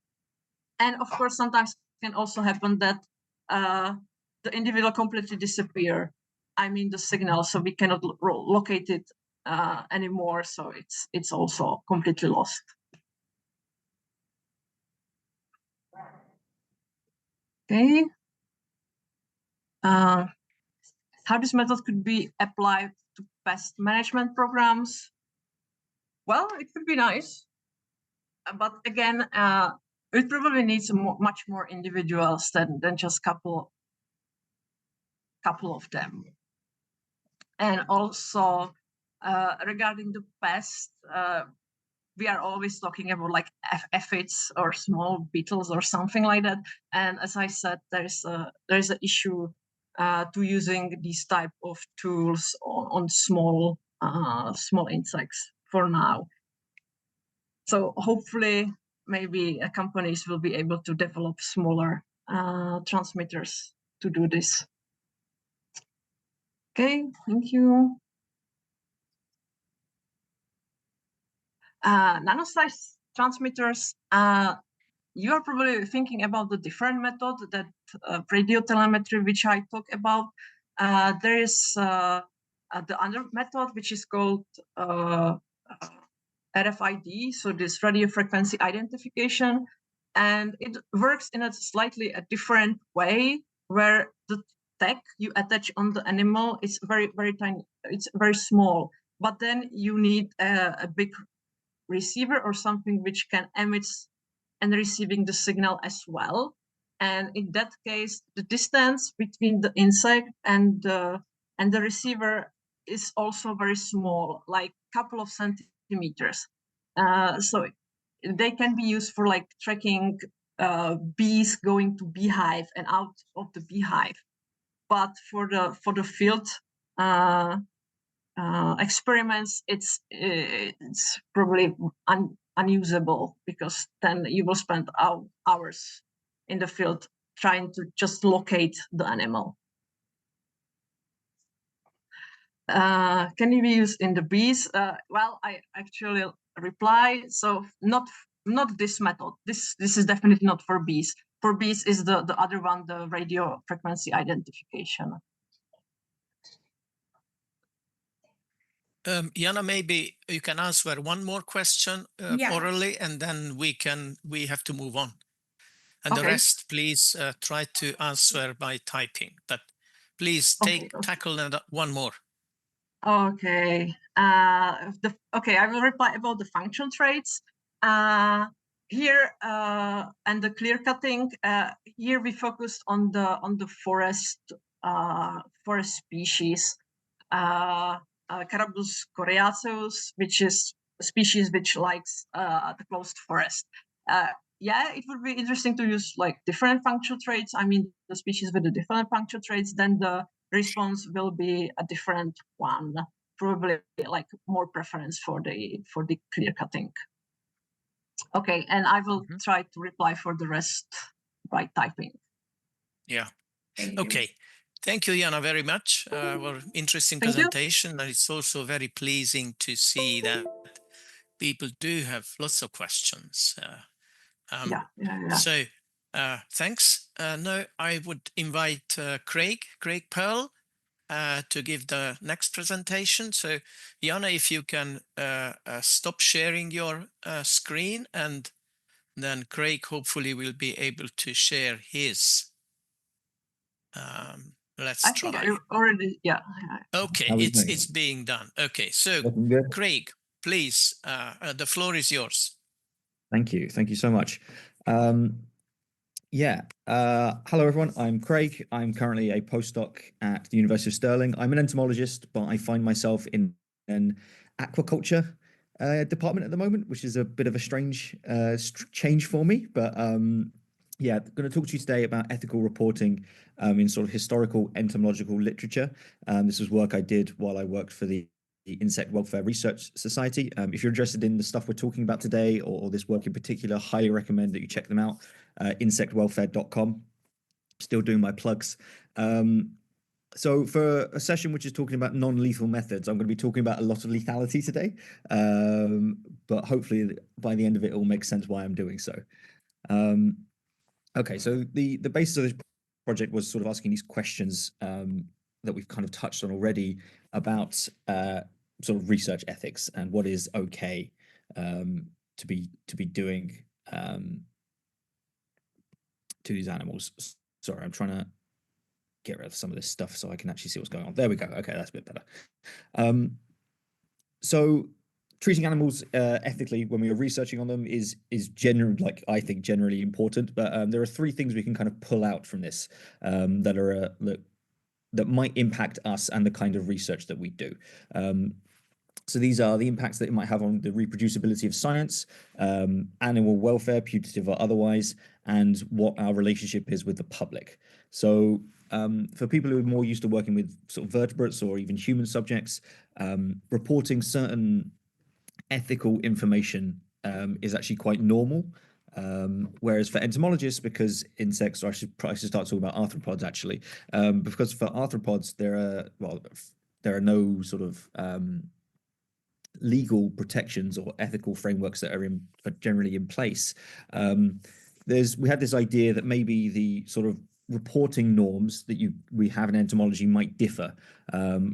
And of course, sometimes it can also happen that the individual completely disappear. I mean the signal, so we cannot locate it anymore, so it's also completely lost. Okay. How this method could be applied to pest management programs? Well, it could be nice, but again, it probably needs much more individuals than just couple of them. And also regarding the pest, we are always talking about like aphids or small beetles or something like that. And as I said, there is an issue to using these type of tools on small insects for now. So hopefully, maybe companies will be able to develop smaller transmitters to do this. Okay, thank you. Nano-sized transmitters. You are probably thinking about the different method, that radiotelemetry, which I talk about. There is the other method, which is called RFID, so this radio frequency identification, and it works in a slightly different way, where the tag you attach on the animal is very, very tiny. It's very small, but then you need a big receiver or something which can emit and receiving the signal as well. And in that case, the distance between the insect and the receiver is also very small, like a couple of centimeters. So they can be used for like tracking bees going to beehive and out of the beehive. But for the field experiments, it's probably unusable, because then you will spend hours in the field trying to just locate the animal. Can it be used in the bees? Well, I actually reply, so not this method. This is definitely not for bees. For bees is the other one, the radio frequency identification. Jana, maybe you can answer one more question orally, and then we have to move on. And the rest, please try to answer by typing. But please tackle one more. Okay. I will reply about the function traits. Here and the clear cutting. Here we focused on the forest species. Carabus coriaceus, which is a species which likes the closed forest. Yeah, it would be interesting to use like different functional traits. I mean, the species with the different functional traits, then the response will be a different one. Probably like more preference for the clear cutting. Okay, and I will try to reply for the rest by typing. Yeah. Okay. Thank you, Jana, very much. Well, interesting presentation, and it's also very pleasing to see that people do have lots of questions. So thanks. Now I would invite Craig Perl to give the next presentation. So Jana, if you can stop sharing your screen, and then Craig hopefully will be able to share his. Let's try. I think I already, Okay, it's being done. Okay, so Craig, please, the floor is yours. Thank you so much. Hello everyone, I'm Craig. I'm currently a postdoc at the University of Stirling. I'm an entomologist, but I find myself in an aquaculture department at the moment, which is a bit of a strange change for me. But I'm going to talk to you today about ethical reporting in sort of historical entomological literature. This was work I did while I worked for the Insect Welfare Research Society. If you're interested in the stuff we're talking about today, or this work in particular, highly recommend that you check them out. Insectwelfare.com. Still doing my plugs. So for a session which is talking about non-lethal methods, I'm going to be talking about a lot of lethality today, but hopefully by the end of it, it will make sense why I'm doing so. Okay, so the basis of this project was sort of asking these questions that we've kind of touched on already about sort of research ethics and what is okay to be doing to these animals. Sorry, I'm trying to get rid of some of this stuff so I can actually see what's going on. There we go. Okay, that's a bit better. So treating animals ethically when we are researching on them is generally, like, I think generally important, but there are three things we can kind of pull out from this that might impact us and the kind of research that we do. So these are the impacts that it might have on the reproducibility of science, animal welfare, putative or otherwise, and what our relationship is with the public. So for people who are more used to working with sort of vertebrates or even human subjects, reporting certain ethical information is actually quite normal. Whereas for entomologists, because insects, or I should start talking about arthropods actually, because for arthropods there are no sort of legal protections or ethical frameworks that are generally in place. We had this idea that maybe the sort of reporting norms that we have in entomology might differ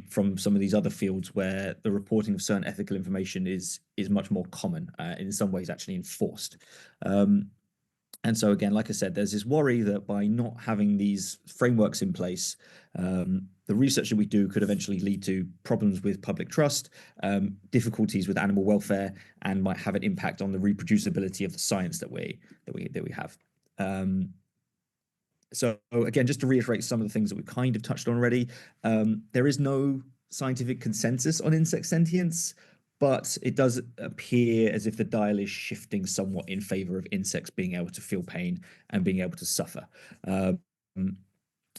from some of these other fields where the reporting of certain ethical information is much more common, in some ways actually enforced. And so again, like I said, there's this worry that by not having these frameworks in place, the research that we do could eventually lead to problems with public trust, difficulties with animal welfare, and might have an impact on the reproducibility of the science that we have. So again, just to reiterate some of the things that we've kind of touched on already, there is no scientific consensus on insect sentience, but it does appear as if the dial is shifting somewhat in favor of insects being able to feel pain and being able to suffer.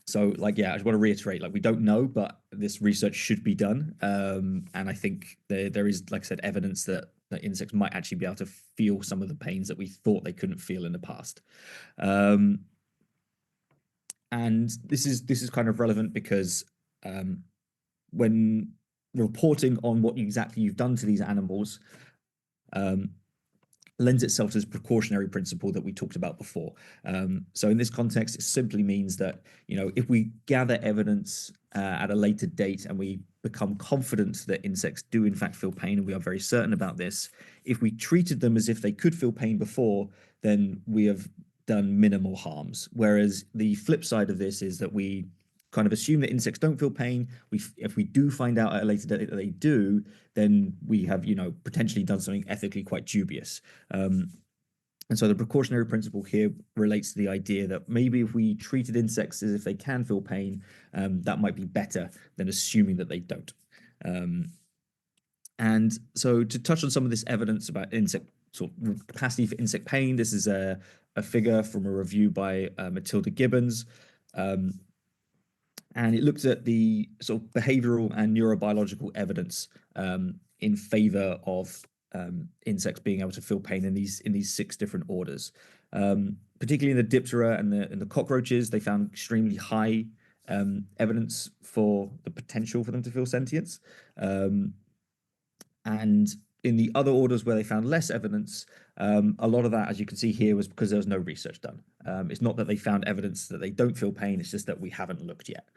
So I just want to reiterate, we don't know, but this research should be done. And I think there is, like I said, evidence that that insects might actually be able to feel some of the pains that we thought they couldn't feel in the past. And this is kind of relevant because when reporting on what exactly you've done to these animals lends itself to this precautionary principle that we talked about before. So in this context, it simply means that, if we gather evidence at a later date and we become confident that insects do in fact feel pain, and we are very certain about this, if we treated them as if they could feel pain before, then we have done minimal harms. Whereas the flip side of this is that we kind of assume that insects don't feel pain. If we do find out at a later date that they do, then we have, potentially done something ethically quite dubious. And so the precautionary principle here relates to the idea that maybe if we treated insects as if they can feel pain, that might be better than assuming that they don't. And so to touch on some of this evidence about insect sort of capacity for insect pain, this is a figure from a review by Matilda Gibbons. And it looked at the sort of behavioral and neurobiological evidence in favor of insects being able to feel pain in these 6 different orders. Particularly in the Diptera and the cockroaches, they found extremely high evidence for the potential for them to feel sentience. And in the other orders where they found less evidence, a lot of that, as you can see here, was because there was no research done. It's not that they found evidence that they don't feel pain, it's just that we haven't looked yet.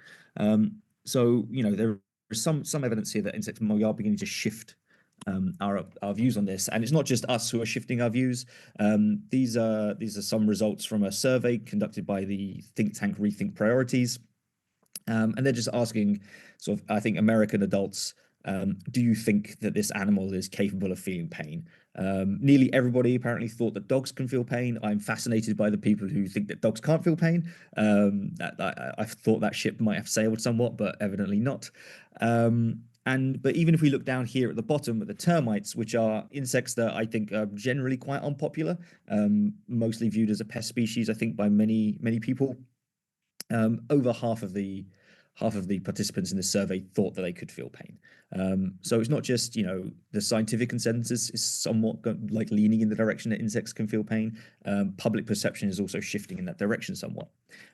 So, there is some evidence here that insects we are beginning to shift our views on this. And it's not just us who are shifting our views. These are some results from a survey conducted by the think tank Rethink Priorities. And they're just asking sort of, I think, American adults, do you think that this animal is capable of feeling pain? Nearly everybody apparently thought that dogs can feel pain. I'm fascinated by the people who think that dogs can't feel pain. I thought that ship might have sailed somewhat, but evidently not. But even if we look down here at the bottom at the termites, which are insects that I think are generally quite unpopular, mostly viewed as a pest species, I think, by many people, over half of the participants in the survey thought that they could feel pain. So it's not just, the scientific consensus is somewhat like leaning in the direction that insects can feel pain. Public perception is also shifting in that direction somewhat.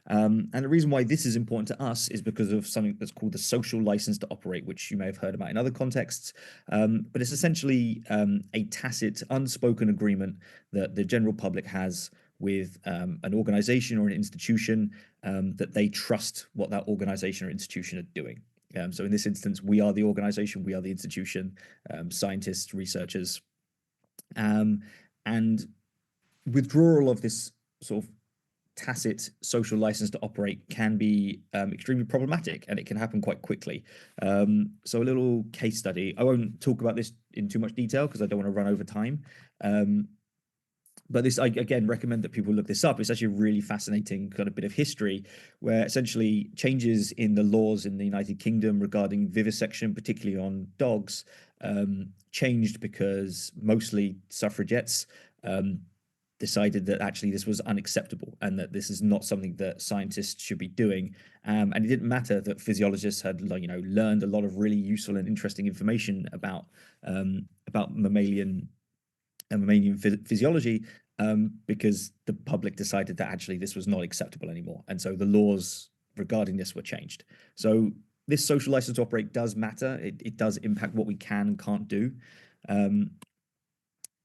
And the reason why this is important to us is because of something that's called the social license to operate, which you may have heard about in other contexts. But it's essentially a tacit, unspoken agreement that the general public has with an organization or an institution, that they trust what that organization or institution are doing. So in this instance, we are the organization, we are the institution, scientists, researchers. And withdrawal of this sort of tacit social license to operate can be extremely problematic, and it can happen quite quickly. So a little case study. I won't talk about this in too much detail because I don't want to run over time. But this, I again recommend that people look this up. It's actually a really fascinating kind of bit of history where essentially changes in the laws in the United Kingdom regarding vivisection, particularly on dogs, changed because mostly suffragettes decided that actually this was unacceptable and that this is not something that scientists should be doing. And it didn't matter that physiologists had, learned a lot of really useful and interesting information about mammalian physiology, because the public decided that actually this was not acceptable anymore. And so the laws regarding this were changed. So this social license to operate does matter. It does impact what we can and can't do.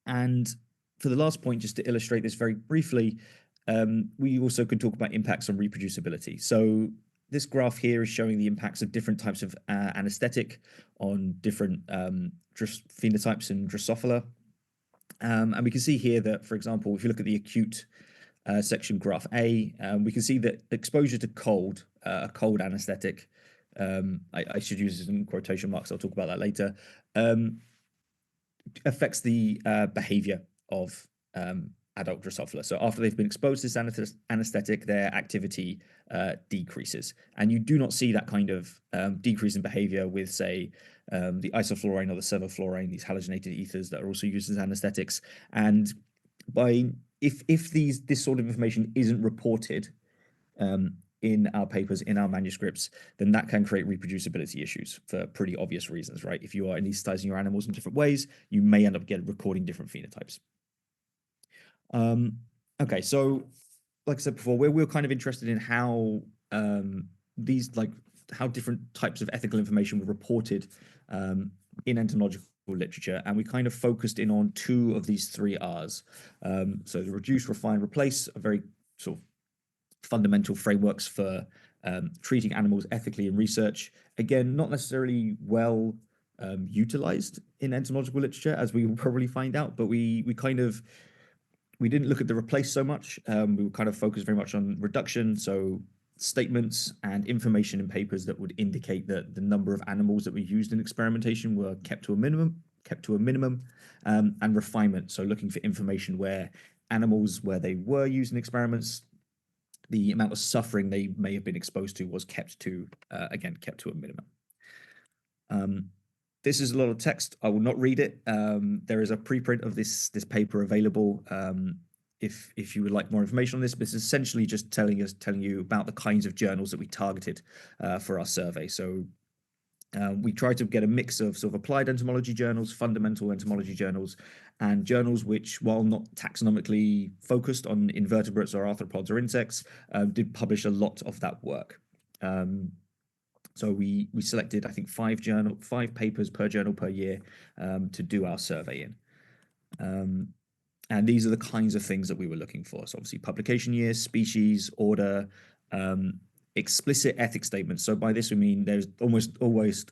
And for the last point, just to illustrate this very briefly, we also could talk about impacts on reproducibility. So this graph here is showing the impacts of different types of anesthetic on different phenotypes in Drosophila. And we can see here that, for example, if you look at the acute section graph A, we can see that exposure to cold, a cold anesthetic, I should use this in quotation marks, I'll talk about that later, affects the behavior of adult Drosophila. So after they've been exposed to this anesthetic, their activity decreases. And you do not see that kind of decrease in behavior with, say, the isoflurane or the sevoflurane, these halogenated ethers that are also used as anesthetics. And if this sort of information isn't reported, in our papers, in our manuscripts, then that can create reproducibility issues for pretty obvious reasons, right? If you are anesthetizing your animals in different ways, you may end up recording different phenotypes. Okay, so like I said before, we're kind of interested in how how different types of ethical information were reported in entomological literature, and we kind of focused in on 2 of these 3 R's. So the reduce, refine, replace are very sort of fundamental frameworks for treating animals ethically in research. Again, not necessarily well utilized in entomological literature, as we will probably find out, but we didn't look at the replace so much. We were kind of focused very much on reduction, so statements and information in papers that would indicate that the number of animals that we used in experimentation were kept to a minimum, and refinement, so looking for information where animals, where they were used in experiments, the amount of suffering they may have been exposed to was kept to, again, kept to a minimum. This is a lot of text. I will not read it. There is a preprint of this paper available if you would like more information on this. But it's essentially just telling you about the kinds of journals that we targeted for our survey. So we tried to get a mix of sort of applied entomology journals, fundamental entomology journals, and journals which, while not taxonomically focused on invertebrates or arthropods or insects, did publish a lot of that work. So we selected, I think, 5 papers per journal per year to do our survey in. And these are the kinds of things that we were looking for. So obviously publication year, species, order, explicit ethics statements. So by this we mean there's almost always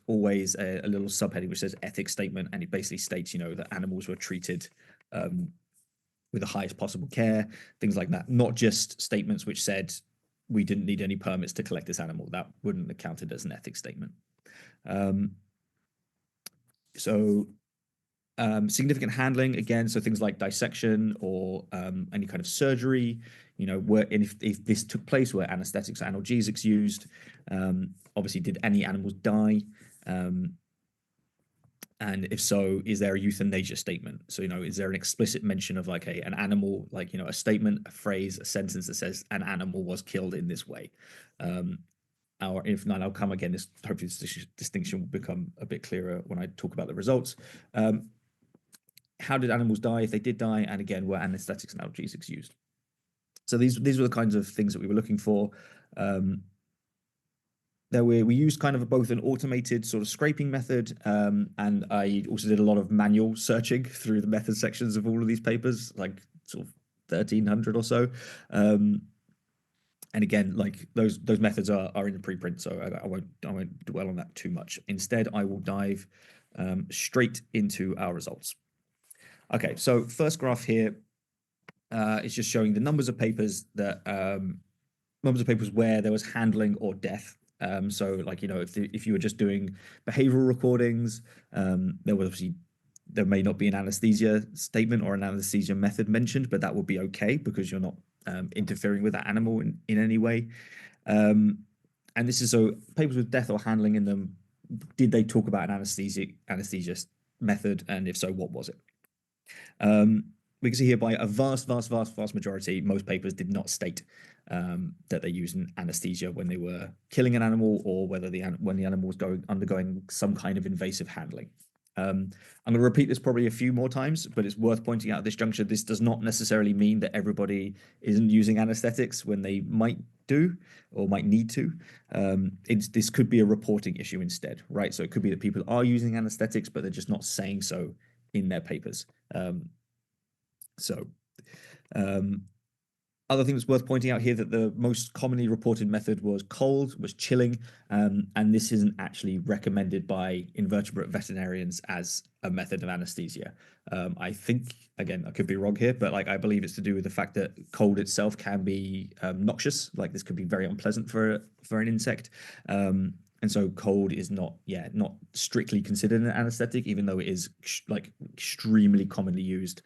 a little subheading which says ethics statement, and it basically states, you know, that animals were treated with the highest possible care, things like that. Not just statements which said we didn't need any permits to collect this animal. That wouldn't have counted as an ethics statement. Significant handling, again, so things like dissection or any kind of surgery, you know, if this took place, were anesthetics or analgesics used? Obviously, did any animals die? And if so, is there a euthanasia statement? So, you know, is there an explicit mention of like an animal, like, you know, a statement, a phrase, a sentence that says an animal was killed in this way? Or if not, I'll come again, hopefully this distinction will become a bit clearer when I talk about the results. How did animals die, if they did die? And again, were anesthetics and analgesics used? So these were the kinds of things that we were looking for. We used kind of both an automated sort of scraping method, and I also did a lot of manual searching through the method sections of all of these papers, like sort of 1,300 or so. And again, like those methods are in the preprint, so I won't dwell on that too much. Instead, I will dive straight into our results. Okay, so first graph here is just showing the numbers of papers that where there was handling or death. So, like, you know, if you were just doing behavioral recordings, there may not be an anesthesia statement or an anesthesia method mentioned, but that would be okay because you're not interfering with that animal in any way. And this is so papers with death or handling in them. Did they talk about an anesthesia method, and if so, what was it? We can see here by a vast majority, most papers did not state that they used an anesthesia when they were killing an animal, or when the animal was undergoing some kind of invasive handling. I'm going to repeat this probably a few more times, but it's worth pointing out at this juncture, this does not necessarily mean that everybody isn't using anesthetics when they might do or might need to. This could be a reporting issue instead, right? So it could be that people are using anesthetics, but they're just not saying so in their papers. Other things worth pointing out here, that the most commonly reported method was chilling, and this isn't actually recommended by invertebrate veterinarians as a method of anesthesia. I think, again, I could be wrong here, but like I believe it's to do with the fact that cold itself can be noxious. Like this could be very unpleasant for an insect. And so cold is not strictly considered an anesthetic, even though it is like extremely commonly used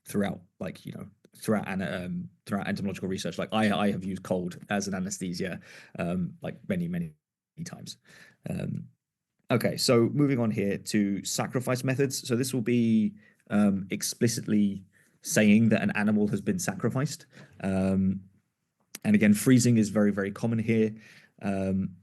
throughout, like, you know, throughout entomological research. Like I have used cold as an anesthesia like many times. Okay, so moving on here to sacrifice methods. So this will be explicitly saying that an animal has been sacrificed. And again, freezing is very, very common here. And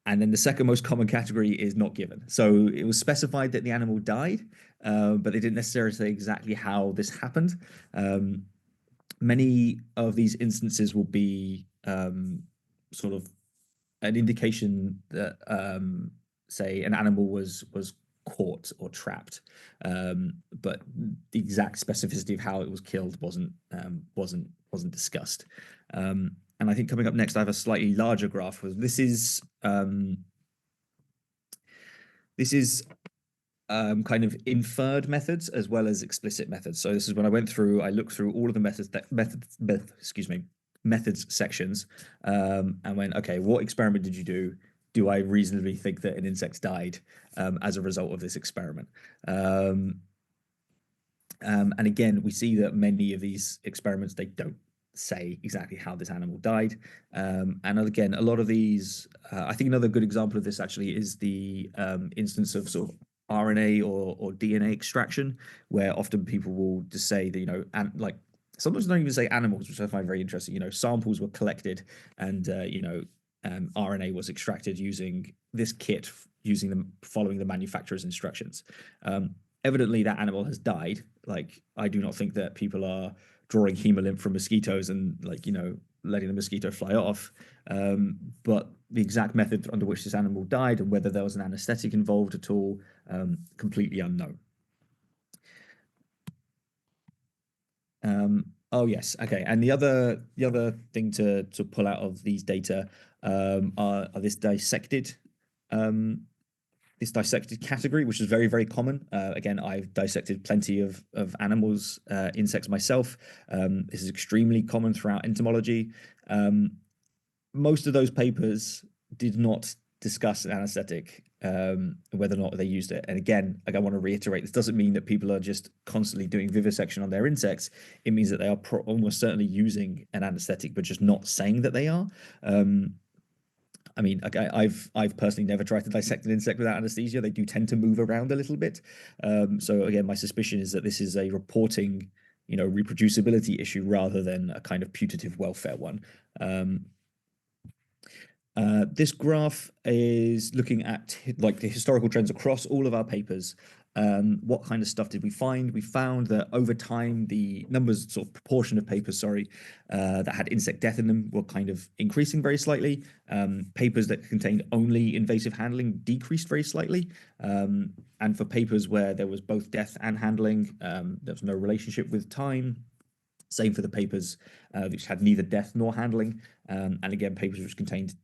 then the second most common category is not given. So it was specified that the animal died, but they didn't necessarily say exactly how this happened. Many of these instances will be sort of an indication that, say, an animal was caught or trapped, but the exact specificity of how it was killed wasn't discussed. And I think coming up next, I have a slightly larger graph. This is kind of inferred methods as well as explicit methods. So this is when I looked through all of the methods sections, and went, okay, what experiment did you do? Do I reasonably think that an insect died as a result of this experiment? And again, we see that many of these experiments, they don't say exactly how this animal died. And again, a lot of these, I think another good example of this actually is the instance of sort of RNA or DNA extraction, where often people will just say that, you know, and like sometimes don't even say animals, which I find very interesting. You know, samples were collected and, you know, RNA was extracted using this kit, following the manufacturer's instructions. Evidently, that animal has died. Like, I do not think that people are drawing hemolymph from mosquitoes and, like, you know, letting the mosquito fly off. But the exact method under which this animal died and whether there was an anesthetic involved at all, completely unknown. Oh yes, okay. And the other thing to pull out of these data are this dissected category, which is very, very common. Again, I've dissected plenty of animals, insects myself. This is extremely common throughout entomology. Most of those papers did not discuss an anesthetic, whether or not they used it. And again, like, I want to reiterate, this doesn't mean that people are just constantly doing vivisection on their insects. It means that they are almost certainly using an anesthetic, but just not saying that they are. I mean, okay, I've personally never tried to dissect an insect without anesthesia. They do tend to move around a little bit. So again, my suspicion is that this is a reporting, you know, reproducibility issue rather than a kind of putative welfare one. This graph is looking at like the historical trends across all of our papers. What kind of stuff did we find? We found that over time, the numbers, sort of proportion of papers, that had insect death in them were kind of increasing very slightly. Papers that contained only invasive handling decreased very slightly. And for papers where there was both death and handling, there was no relationship with time. Same for the papers which had neither death nor handling. And again, papers which contained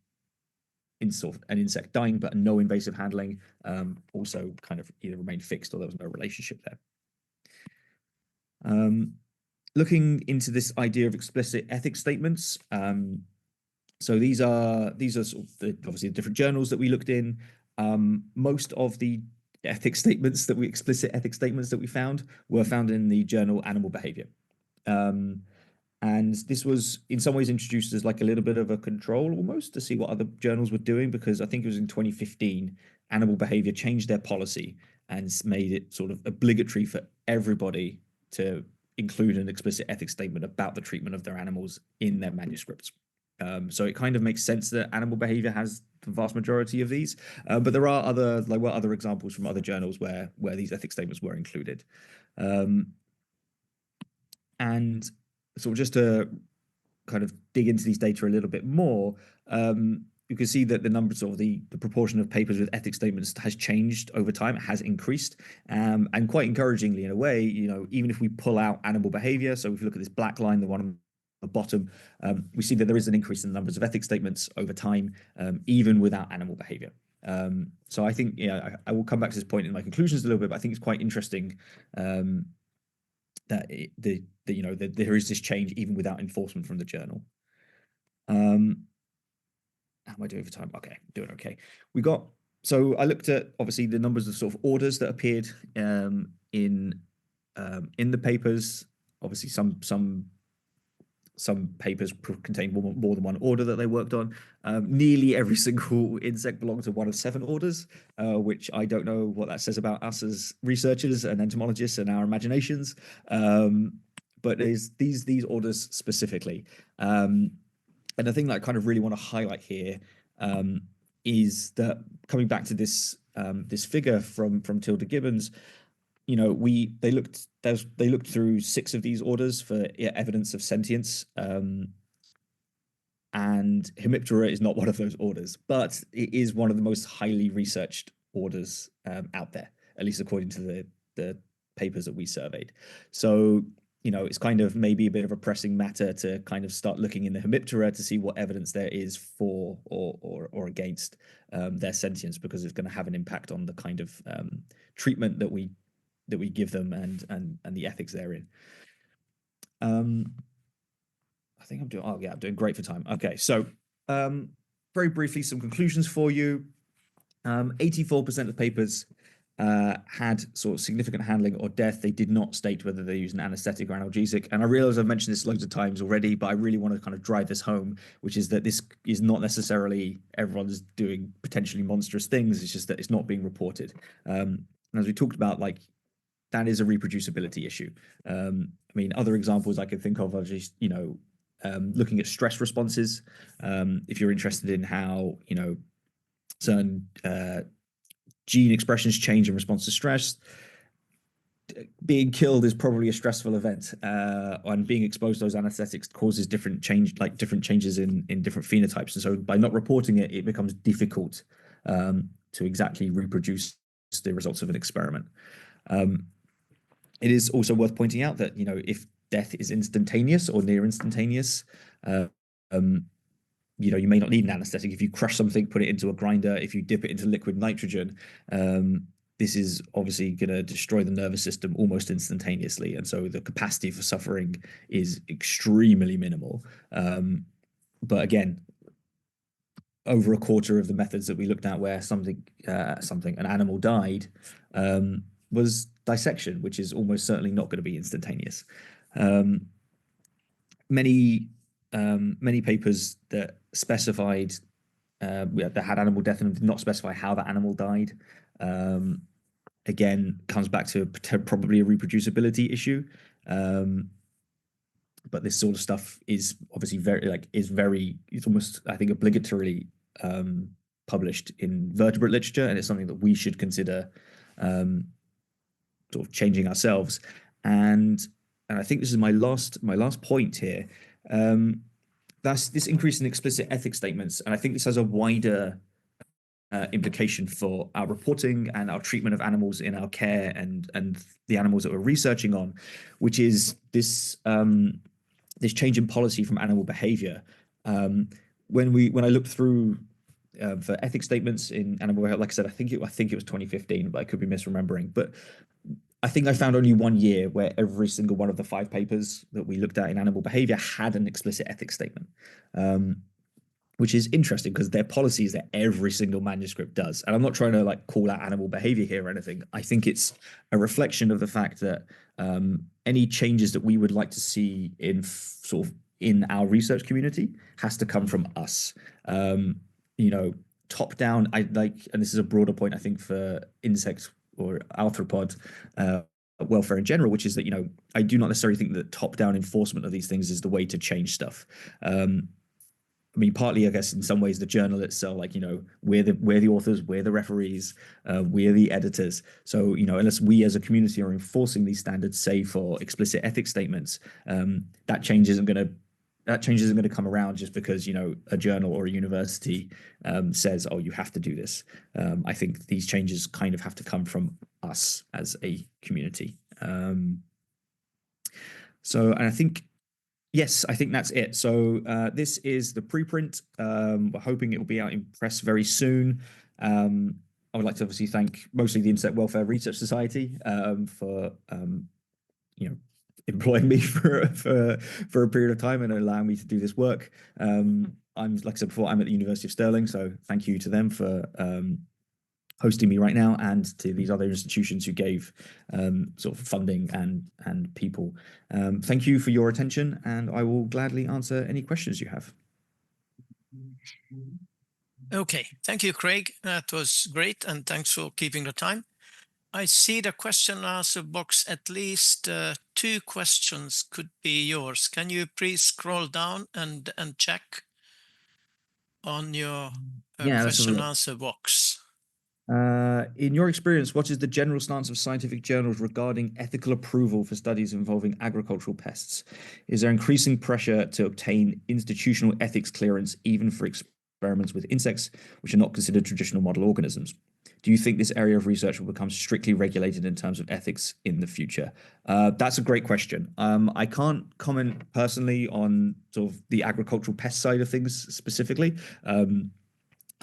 an insect dying but no invasive handling also kind of either remained fixed or there was no relationship there. Looking into this idea of explicit ethics statements, so these are sort of obviously the different journals that we looked in. Most of the explicit ethics statements that we found were found in the journal Animal Behavior. And this was in some ways introduced as like a little bit of a control almost to see what other journals were doing, because I think it was in 2015, Animal Behavior changed their policy and made it sort of obligatory for everybody to include an explicit ethics statement about the treatment of their animals in their manuscripts. So it kind of makes sense that Animal Behavior has the vast majority of these, but there are other examples from other journals where these ethics statements were included. And so just to kind of dig into these data a little bit more, you can see that the numbers or the proportion of papers with ethics statements has changed over time. It has increased, and quite encouragingly in a way, you know, even if we pull out Animal Behavior, so if you look at this black line, the one on the bottom, we see that there is an increase in the numbers of ethics statements over time, even without Animal Behavior. So I think, yeah, I will come back to this point in my conclusions a little bit, but I think it's quite interesting that there is this change even without enforcement from the journal. How am I doing for time? Okay, doing okay. So I looked at obviously the numbers of sort of orders that appeared in the papers. Obviously, some papers contain more than one order that they worked on. Nearly every single insect belonged to one of 7 orders, which I don't know what that says about us as researchers and entomologists and our imaginations. But is these orders specifically. And the thing that I kind of really want to highlight here is that coming back to this this figure from Tilda Gibbons, you know, they looked through 6 of these orders for evidence of sentience, and Hemiptera is not one of those orders, but it is one of the most highly researched orders out there, at least according to the papers that we surveyed. So, you know, it's kind of maybe a bit of a pressing matter to kind of start looking in the Hemiptera to see what evidence there is for or against their sentience, because it's going to have an impact on the kind of treatment that we give them and the ethics therein. I think I'm doing, oh yeah, I'm doing great for time. Okay, so very briefly, some conclusions for you. 84% of papers had sort of significant handling or death. They did not state whether they use an anesthetic or analgesic. And I realize I've mentioned this loads of times already, but I really want to kind of drive this home, which is that this is not necessarily everyone's doing potentially monstrous things. It's just that it's not being reported. And as we talked about, like, that is a reproducibility issue. I mean, other examples I could think of are just, you know, looking at stress responses. If you're interested in how, you know, certain gene expressions change in response to stress, being killed is probably a stressful event, and being exposed to those anesthetics causes different changes in different phenotypes. And so by not reporting it, it becomes difficult to exactly reproduce the results of an experiment. It is also worth pointing out that, you know, if death is instantaneous or near instantaneous, you know, you may not need an anesthetic. If you crush something, put it into a grinder, if you dip it into liquid nitrogen, this is obviously going to destroy the nervous system almost instantaneously. And so the capacity for suffering is extremely minimal. But again, over a quarter of the methods that we looked at where an animal died was dissection, which is almost certainly not going to be instantaneous. Many papers that specified that had animal death and did not specify how that animal died, again, comes back to probably a reproducibility issue. But this sort of stuff is obviously it's almost, I think, obligatorily published in vertebrate literature, and it's something that we should consider sort of changing ourselves. And I think this is my last point here. That's this increase in explicit ethics statements, and I think this has a wider implication for our reporting and our treatment of animals in our care and the animals that we're researching on, which is this this change in policy from animal behavior. When I looked through for ethics statements in animal health, like I said, I think it was 2015, but I could be misremembering. But I think I found only 1 year where every single one of the 5 papers that we looked at in animal behavior had an explicit ethics statement, which is interesting because they're policies that every single manuscript does. And I'm not trying to like call out animal behavior here or anything. I think it's a reflection of the fact that any changes that we would like to see in our research community has to come from us. You know, top down, and this is a broader point, I think, for insect or arthropod welfare in general, which is that, you know, I do not necessarily think that top-down enforcement of these things is the way to change stuff. I mean, partly, I guess, in some ways, the journal itself, like, you know, we're the authors, we're the referees, we're the editors. So, you know, unless we as a community are enforcing these standards, say for explicit ethics statements, that change isn't going to come around just because, you know, a journal or a university says, oh, you have to do this. I think these changes kind of have to come from us as a community. And I think, yes, I think that's it. So this is the preprint. We're hoping it will be out in press very soon. I would like to obviously thank mostly the Insect Welfare Research Society for, you know, employing me for a period of time and allowing me to do this work. I'm, like I said before, I'm at the University of Stirling, so thank you to them for hosting me right now, and to these other institutions who gave sort of funding and people. Thank you for your attention, and I will gladly answer any questions you have. Okay, thank you, Craig. That was great, and thanks for keeping the time. I see the question and answer box. At least 2 questions could be yours. Can you please scroll down and check on your Yeah, let's have a question look. answer box. In your experience, what is the general stance of scientific journals regarding ethical approval for studies involving agricultural pests? Is there increasing pressure to obtain institutional ethics clearance even for experiments with insects, which are not considered traditional model organisms? Do you think this area of research will become strictly regulated in terms of ethics in the future? That's a great question. I can't comment personally on sort of the agricultural pest side of things specifically.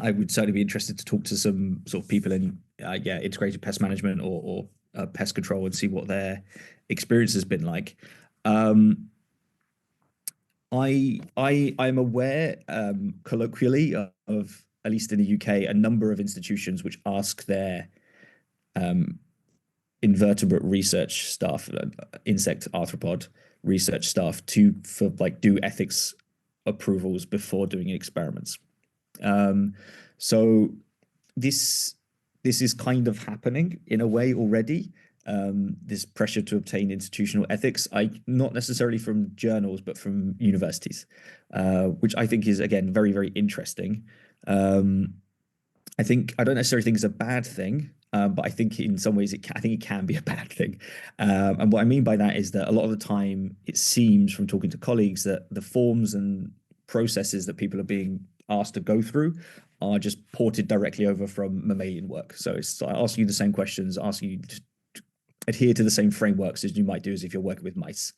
I would certainly be interested to talk to some sort of people in integrated pest management or pest control and see what their experience has been like. I'm aware colloquially of, at least in the UK, a number of institutions which ask their invertebrate research staff, insect arthropod research staff, for do ethics approvals before doing experiments. So this is kind of happening in a way already. This pressure to obtain institutional ethics, not necessarily from journals, but from universities, which I think is, again, very, very interesting. I don't necessarily think it's a bad thing, but I think in some ways I think it can be a bad thing. And what I mean by that is that a lot of the time it seems from talking to colleagues that the forms and processes that people are being asked to go through are just ported directly over from mammalian work. So it's asking you the same questions, asking you to adhere to the same frameworks as you might do as if you're working with mice.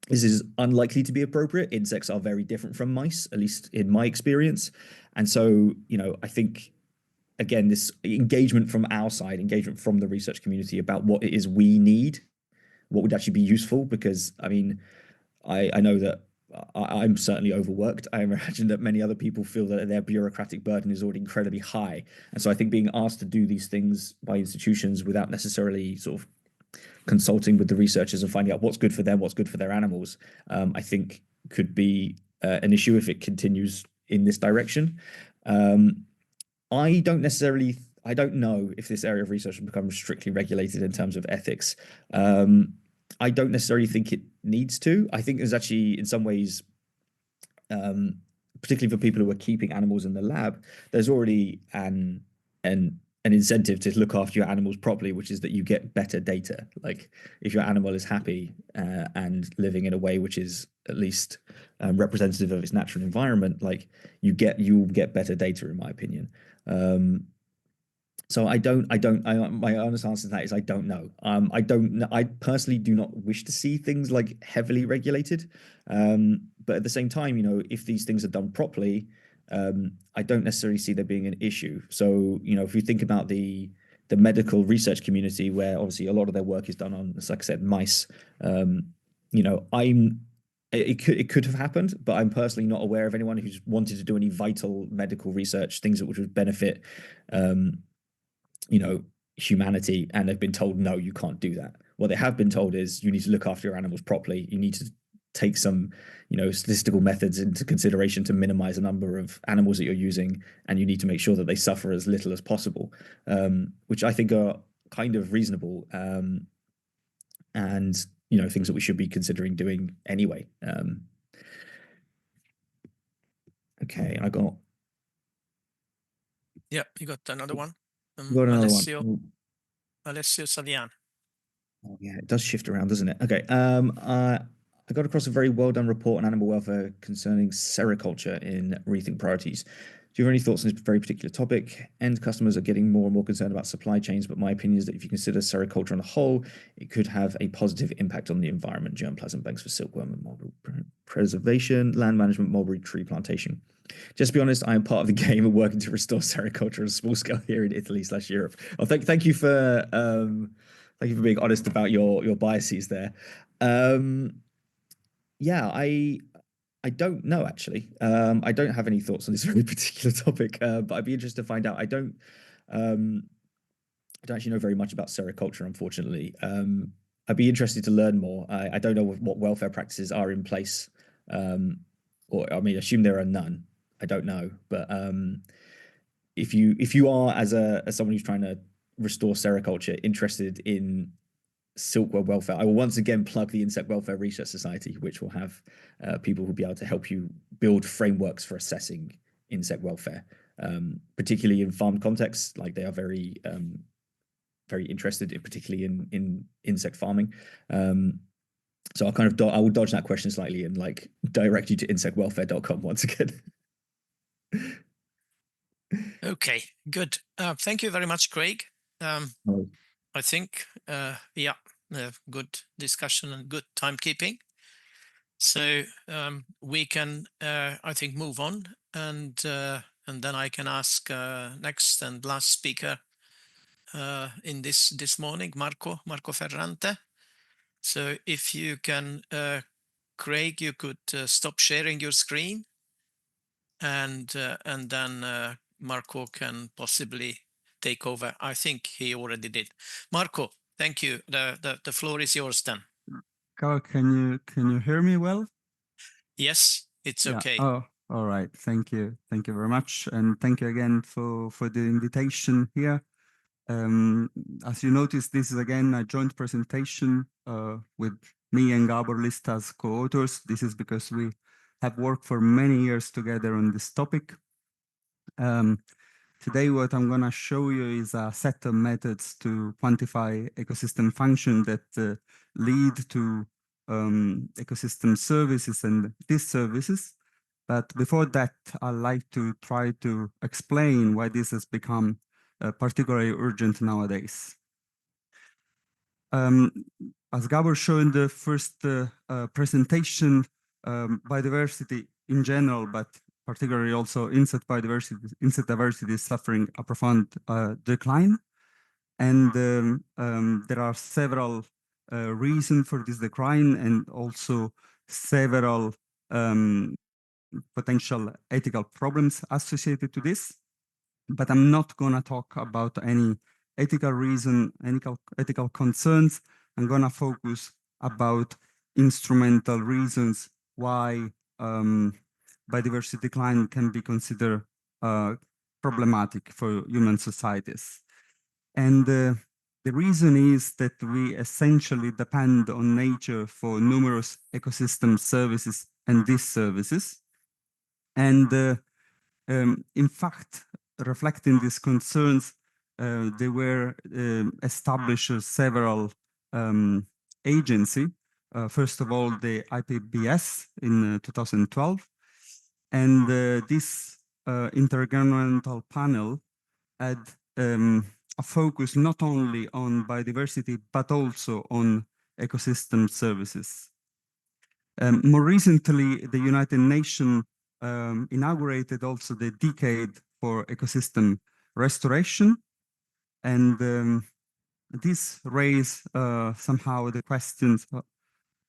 This is unlikely to be appropriate. Insects are very different from mice, at least in my experience. And so, I think, again, this engagement from our side, engagement from the research community about what it is we need, what would actually be useful, because, I mean, I know that I'm certainly overworked. I imagine that many other people feel that their bureaucratic burden is already incredibly high. And so I think being asked to do these things by institutions without necessarily sort of consulting with the researchers and finding out what's good for them, what's good for their animals, I think could be an issue if it continues in this direction. I don't know if this area of research will become strictly regulated in terms of ethics. I don't necessarily think it needs to. I think there's actually, in some ways, particularly for people who are keeping animals in the lab, there's already an incentive to look after your animals properly, which is that you get better data. Like, if your animal is happy and living in a way which is at least representative of its natural environment, like you'll get better data, in my opinion. So my honest answer to that is I don't know. I personally do not wish to see things like heavily regulated. But at the same time, if these things are done properly, I don't necessarily see there being an issue. So, if you think about the medical research community, where obviously a lot of their work is done on, like I said, mice, it could have happened, but I'm personally not aware of anyone who's wanted to do any vital medical research, things that would benefit humanity, and they've been told, no, you can't do that. What they have been told is you need to look after your animals properly. You need to take some, statistical methods into consideration to minimize the number of animals that you're using, and you need to make sure that they suffer as little as possible, which I think are kind of reasonable, and things that we should be considering doing anyway. Okay, I got. Yeah, you got another one. Got another Alessio, one. Alessio Savian. Oh, yeah, it does shift around, doesn't it? Okay. I got across a very well-done report on animal welfare concerning sericulture in Rethink Priorities. Do you have any thoughts on this very particular topic? End customers are getting more and more concerned about supply chains, but my opinion is that if you consider sericulture on the whole, it could have a positive impact on the environment, germplasm banks for silkworm and mulberry preservation, land management, mulberry tree plantation. Just to be honest, I am part of the game and working to restore sericulture on a small scale here in Italy/Europe. Oh, thank you for being honest about your biases there. Yeah, I don't know, actually. I don't have any thoughts on this very particular topic, but I'd be interested to find out. I don't actually know very much about sericulture, unfortunately. I'd be interested to learn more. I don't know what welfare practices are in place, or I mean, assume there are none. I don't know, but if you are, as someone who's trying to restore sericulture, interested in Silkworm welfare. I will once again plug the Insect Welfare Research Society, which will have people who will be able to help you build frameworks for assessing insect welfare, particularly in farm contexts. Like, they are very interested in, particularly in insect farming. So I will dodge that question slightly and like direct you to insectwelfare.com once again. Okay, good. Thank you very much, Craig. I think, good discussion and good timekeeping. So we can, I think, move on, and then I can ask next and last speaker in this morning, Marco Ferrante. So if you can, Craig, you could stop sharing your screen, and then Marco can possibly take over. I think he already did. Marco, thank you. The floor is yours then. Gábor, can you hear me well? Yes, it's okay. Oh, all right. Thank you very much, and thank you again for the invitation here. As you notice, this is again a joint presentation with me and Gábor List as co-authors. This is because we have worked for many years together on this topic. Today, what I'm going to show you is a set of methods to quantify ecosystem function that lead to ecosystem services and disservices. But before that, I'd like to try to explain why this has become particularly urgent nowadays. As Gábor showed in the first presentation, biodiversity in general, but particularly also insect diversity is suffering a profound decline. And there are several reasons for this decline, and also several potential ethical problems associated to this. But I'm not going to talk about any ethical reason, any ethical concerns. I'm going to focus about instrumental reasons why biodiversity decline can be considered problematic for human societies. And the reason is that we essentially depend on nature for numerous ecosystem services and disservices. And in fact, reflecting these concerns, they were established several agencies. First of all, the IPBES in 2012. And this intergovernmental panel had a focus not only on biodiversity, but also on ecosystem services. More recently, the United Nations inaugurated also the decade for ecosystem restoration. And this raised somehow the questions,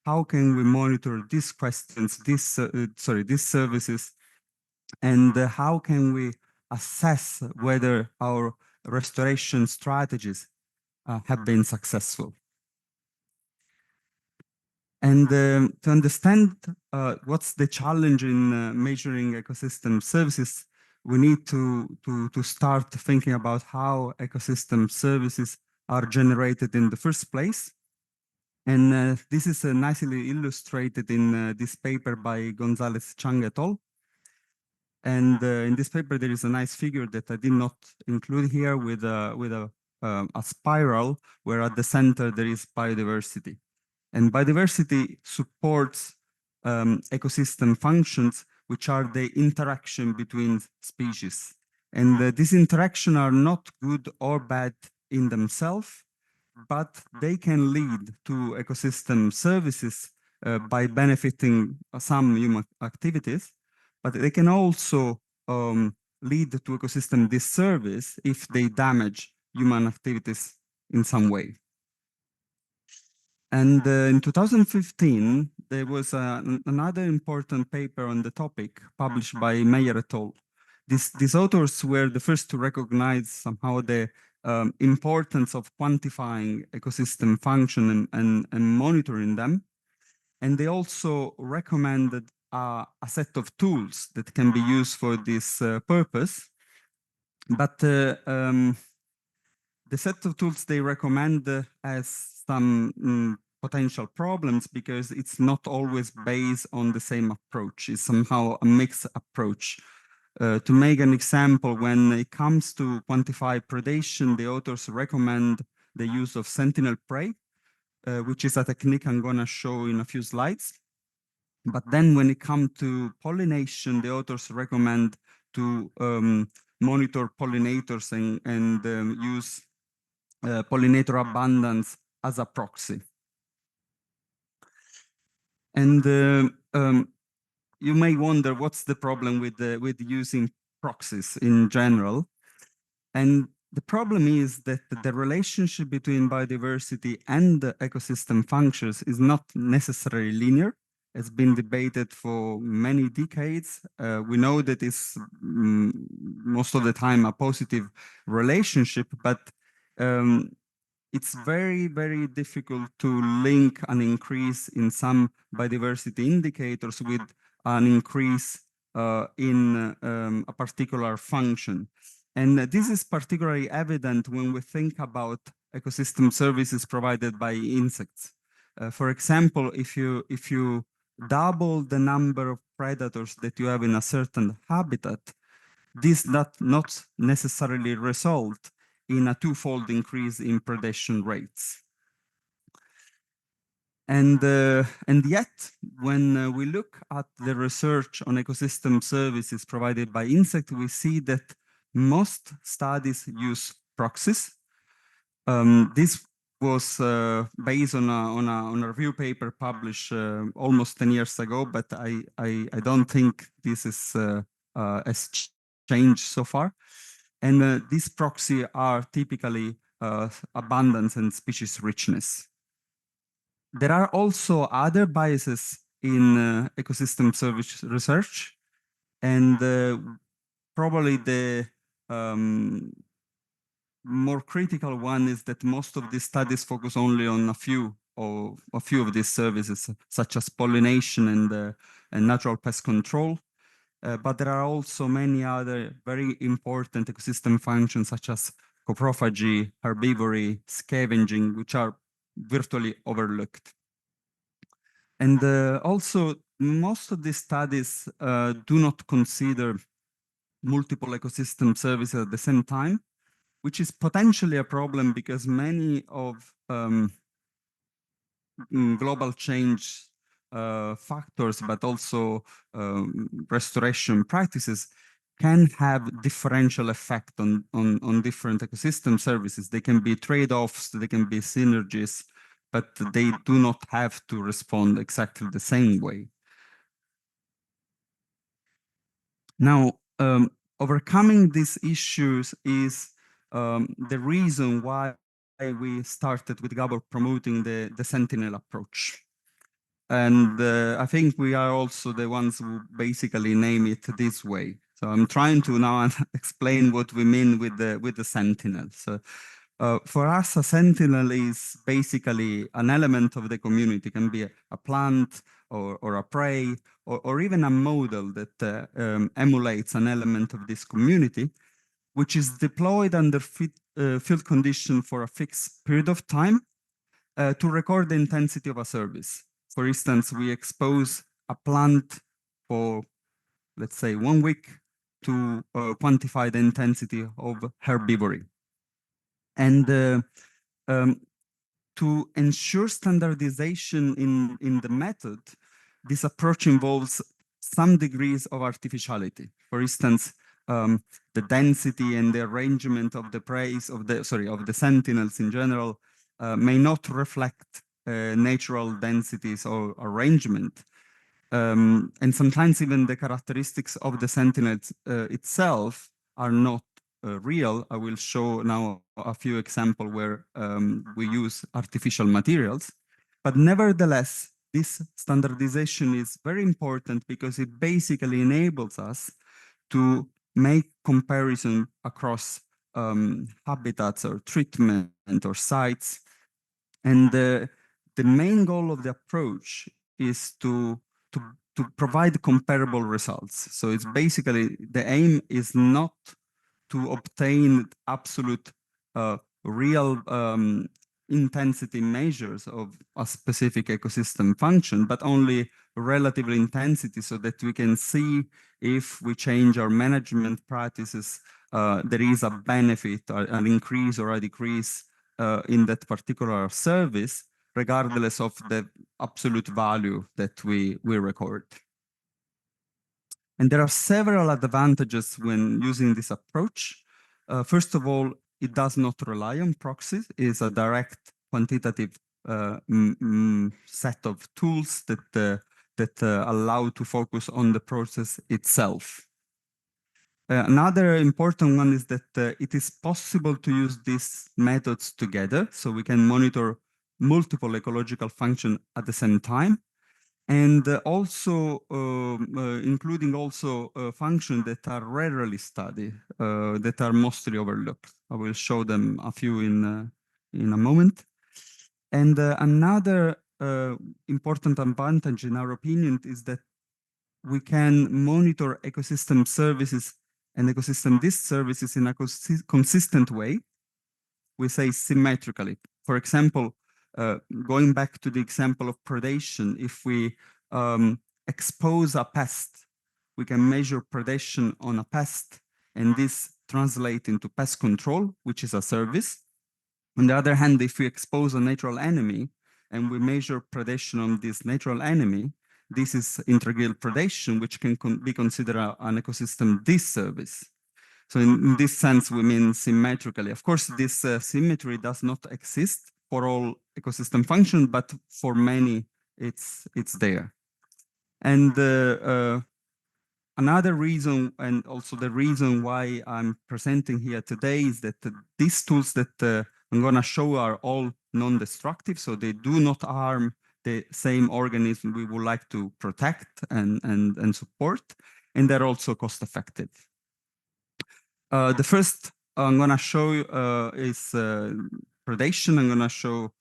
how can we monitor these questions, these services, and how can we assess whether our restoration strategies have been successful? And to understand what's the challenge in measuring ecosystem services, we need to start thinking about how ecosystem services are generated in the first place. And this is nicely illustrated in this paper by González Chang et al. And in this paper, there is a nice figure that I did not include here with a spiral, where at the center there is biodiversity. And biodiversity supports ecosystem functions, which are the interaction between species. And these interactions are not good or bad in themselves, but they can lead to ecosystem services by benefiting some human activities, but they can also lead to ecosystem disservice if they damage human activities in some way. And in 2015, there was another important paper on the topic published by Meyer et al. These authors were the first to recognize somehow the importance of quantifying ecosystem function and monitoring them. And they also recommended a set of tools that can be used for this purpose. But the set of tools they recommend has some potential problems because it's not always based on the same approach. It's somehow a mixed approach. To make an example, when it comes to quantify predation, the authors recommend the use of sentinel prey, which is a technique I'm going to show in a few slides. But then when it comes to pollination, the authors recommend to monitor pollinators and use pollinator abundance as a proxy. And you may wonder what's the problem with using proxies in general. And the problem is that the relationship between biodiversity and the ecosystem functions is not necessarily linear. It's been debated for many decades. We know that it's most of the time a positive relationship, but it's very, very difficult to link an increase in some biodiversity indicators with an increase in a particular function. And this is particularly evident when we think about ecosystem services provided by insects. For example, if you double the number of predators that you have in a certain habitat, this does not necessarily result in a twofold increase in predation rates. And yet, when we look at the research on ecosystem services provided by insects, we see that most studies use proxies. This was based on a review paper published almost 10 years ago, but I don't think this is has changed so far. And these proxies are typically abundance and species richness. There are also other biases in ecosystem service research, and probably the more critical one is that most of these studies focus only on a few of these services, such as pollination and natural pest control. But there are also many other very important ecosystem functions, such as coprophagy, herbivory, scavenging, which are virtually overlooked. And also, most of these studies do not consider multiple ecosystem services at the same time, which is potentially a problem because many of global change factors, but also restoration practices can have differential effect on different ecosystem services. They can be trade-offs, they can be synergies, but they do not have to respond exactly the same way. Now, overcoming these issues is the reason why we started with Gábor promoting the Sentinel approach. And I think we are also the ones who basically name it this way. So I'm trying to now explain what we mean with the Sentinel. So for us, a sentinel is basically an element of the community. It can be a plant or a prey or even a model that emulates an element of this community, which is deployed under field condition for a fixed period of time to record the intensity of a service. For instance, we expose a plant for, let's say, 1 week to quantify the intensity of herbivory. And to ensure standardization in the method, this approach involves some degrees of artificiality. For instance, the density and the arrangement of the preys of the sentinels in general may not reflect natural densities or arrangement. And sometimes even the characteristics of the sentinel itself are not real. I will show now a few examples where we use artificial materials. But nevertheless, this standardization is very important because it basically enables us to make comparison across habitats or treatment or sites. And the main goal of the approach is to provide comparable results. So it's basically, the aim is not to obtain absolute real intensity measures of a specific ecosystem function, but only relative intensity, so that we can see if we change our management practices, there is a benefit, or an increase or a decrease in that particular service, regardless of the absolute value that we record. And there are several advantages when using this approach. First of all, it does not rely on proxies. It is a direct quantitative set of tools that allow to focus on the process itself. Another important one is that it is possible to use these methods together, so we can monitor multiple ecological functions at the same time, and also including also functions that are rarely studied, that are mostly overlooked. I will show them a few in a moment. And another important advantage, in our opinion, is that we can monitor ecosystem services and ecosystem services in a consistent way. We say symmetrically. For example, going back to the example of predation, if we expose a pest, we can measure predation on a pest, and this translates into pest control, which is a service. On the other hand, if we expose a natural enemy and we measure predation on this natural enemy, this is integral predation, which can be considered an ecosystem disservice. So in this sense, we mean symmetrically. Of course, this symmetry does not exist for all ecosystem functions, but for many, it's there. And another reason, and also the reason why I'm presenting here today, is that these tools that I'm going to show are all non-destructive, so they do not harm the same organism we would like to protect and support, and they're also cost-effective. The first I'm going to show is predation. I'm going to show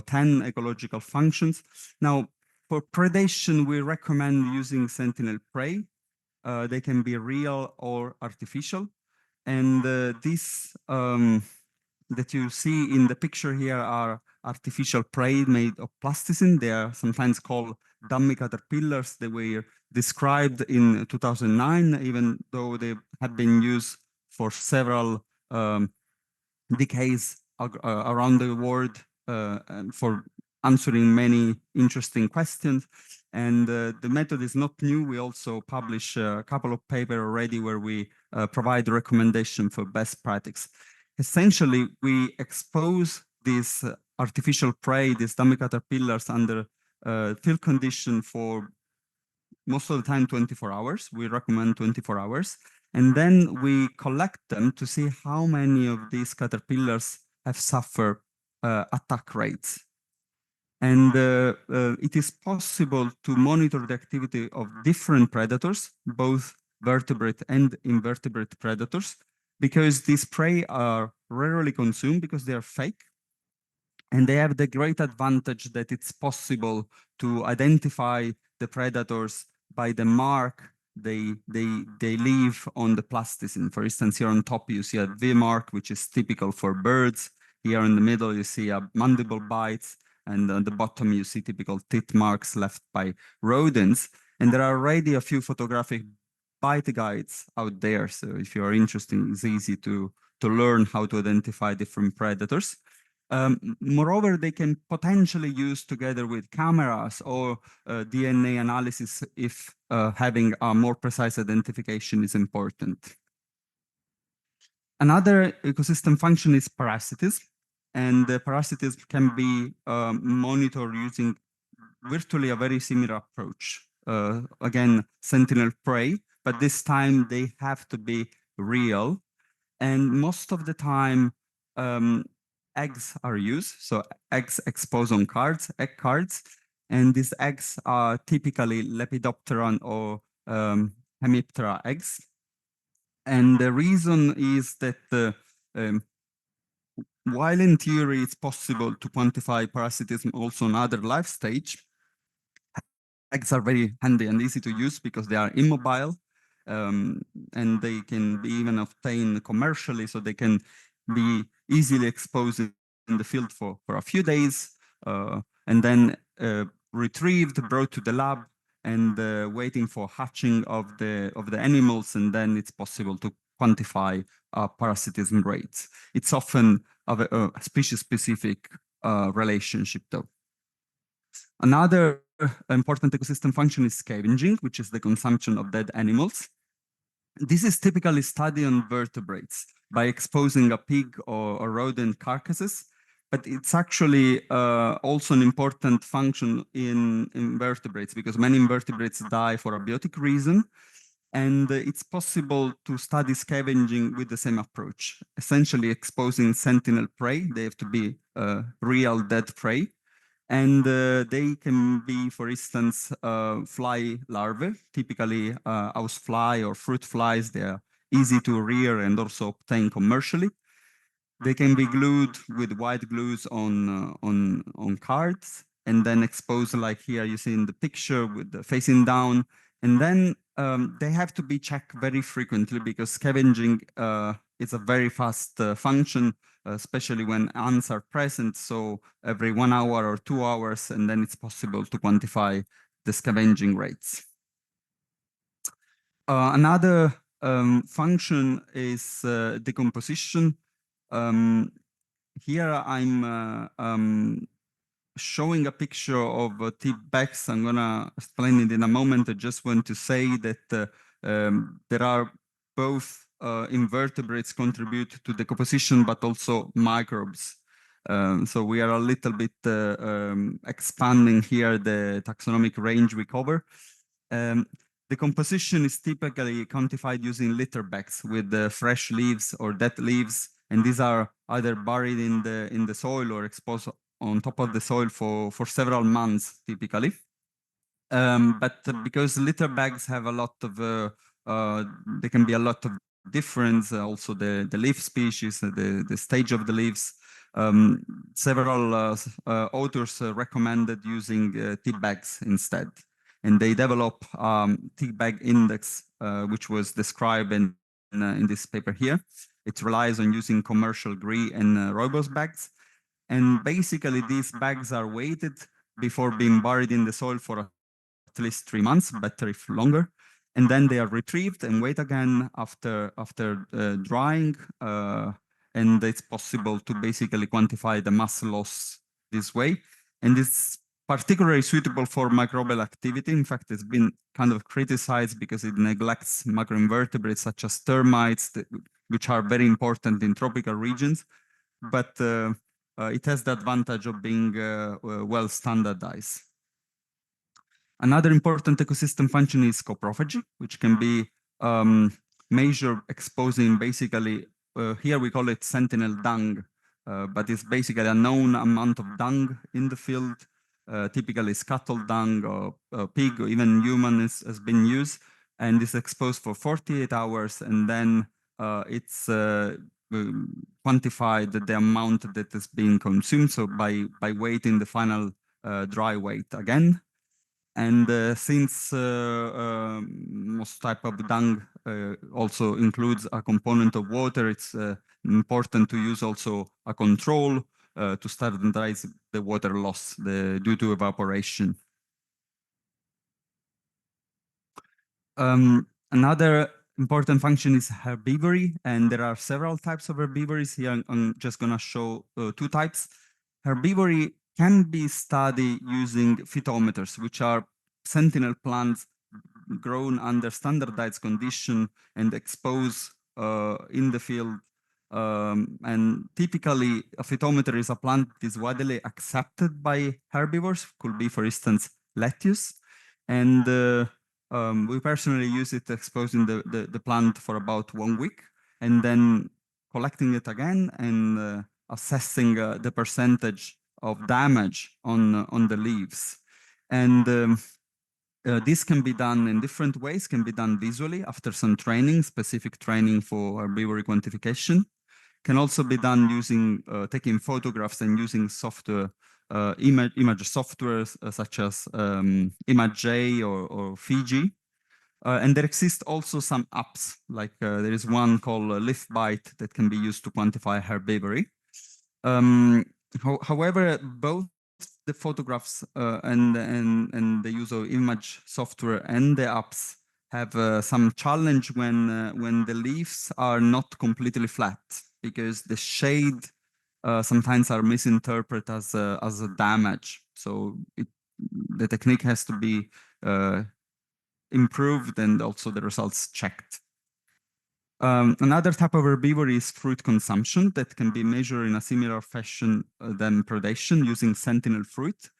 10 ecological functions. Now, for predation, we recommend using sentinel prey. They can be real or artificial. And these that you see in the picture here are artificial prey made of plasticine. They are sometimes called dummy caterpillars. They were described in 2009, even though they have been used for several decades around the world for answering many interesting questions. And the method is not new. We also publish a couple of papers already where we provide recommendation for best practice. Essentially, we expose these artificial prey, these dummy caterpillars, under field condition for most of the time 24 hours. We recommend 24 hours. And then we collect them to see how many of these caterpillars have suffered attack rates. And it is possible to monitor the activity of different predators, both vertebrate and invertebrate predators, because these prey are rarely consumed because they are fake. And they have the great advantage that it's possible to identify the predators by the mark they leave on the plasticine. For instance, here on top you see a V mark, which is typical for birds. Here in the middle you see a mandible bites, and on the bottom you see typical teeth marks left by rodents. And there are already a few photographic bite guides out there, so if you are interested, it's easy to learn how to identify different predators. Moreover, they can potentially use together with cameras or DNA analysis if having a more precise identification is important. Another ecosystem function is parasitism, and the parasitism can be monitored using virtually a very similar approach. Again, sentinel prey, but this time they have to be real. And most of the time, eggs are used. So eggs exposed on cards, egg cards. And these eggs are typically Lepidopteran or Hemiptera eggs. And the reason is that while in theory it's possible to quantify parasitism also on other life stage, eggs are very handy and easy to use because they are immobile, and they can be even obtained commercially, so they can be easily exposed in the field for a few days, and then retrieved, brought to the lab, and waiting for hatching of the animals, and then it's possible to quantify parasitism rates. It's often a species-specific relationship, though. Another important ecosystem function is scavenging, which is the consumption of dead animals. This is typically studied on vertebrates by exposing a pig or rodent carcasses, but it's actually also an important function in invertebrates, because many invertebrates die for abiotic reason. And it's possible to study scavenging with the same approach, essentially exposing sentinel prey. They have to be real dead prey. And they can be, for instance, fly larvae, typically house fly or fruit flies. They are easy to rear and also obtain commercially. They can be glued with white glues on cards and then exposed, like here you see in the picture, with the facing down. And then they have to be checked very frequently, because scavenging is a very fast function, especially when ants are present. So every 1 hour or 2 hours, and then it's possible to quantify the scavenging rates. Another function is decomposition. Here I'm showing a picture of tip bags. I'm gonna explain it in a moment. I just want to say that there are both invertebrates contribute to decomposition, but also microbes. So we are a little bit expanding here the taxonomic range we cover. Decomposition is typically quantified using litter bags with fresh leaves or dead leaves, and these are either buried in the soil or exposed on top of the soil for several months, typically. But because litter bags have a lot of, there can be a lot of difference, also the leaf species, the stage of the leaves. Several authors recommended using tip bags instead. And they develop tip bag index, which was described in this paper here. It relies on using commercial grey and rooibos bags. And basically, these bags are weighted before being buried in the soil for at least 3 months, better if longer. And then they are retrieved and weighed again after drying. And it's possible to basically quantify the mass loss this way. And it's particularly suitable for microbial activity. In fact, it's been kind of criticized because it neglects macroinvertebrates such as termites, which are very important in tropical regions. But it has the advantage of being well standardized. Another important ecosystem function is coprophagy, which can be measured exposing basically, here we call it sentinel dung, but it's basically a known amount of dung in the field, typically cattle dung or pig or even human has been used, and is exposed for 48 hours, and then it's quantified the amount that is being consumed, so by weighting the final dry weight again. And since most type of dung also includes a component of water, it's important to use also a control to standardize the water loss due to evaporation. Another important function is herbivory, and there are several types of herbivories. Here I'm just going to show 2 types. Herbivory can be studied using phytometers, which are sentinel plants grown under standardized condition and exposed in the field. And typically, a phytometer is a plant that is widely accepted by herbivores, could be, for instance, lettuce. And we personally use it exposing the plant for about 1 week, and then collecting it again and assessing the percentage of damage on the leaves. And this can be done in different ways, can be done visually after some training, specific training for herbivory quantification. Can also be done using taking photographs and using software, image software such as ImageJ or Fiji. And there exist also some apps, like there is one called LiftBite that can be used to quantify herbivory. However, both the photographs and the use of image software and the apps have some challenge when the leaves are not completely flat, because the shade sometimes are misinterpreted as a damage. So the technique has to be improved and also the results checked. Another type of herbivory is fruit consumption that can be measured in a similar fashion than predation using sentinel fruit.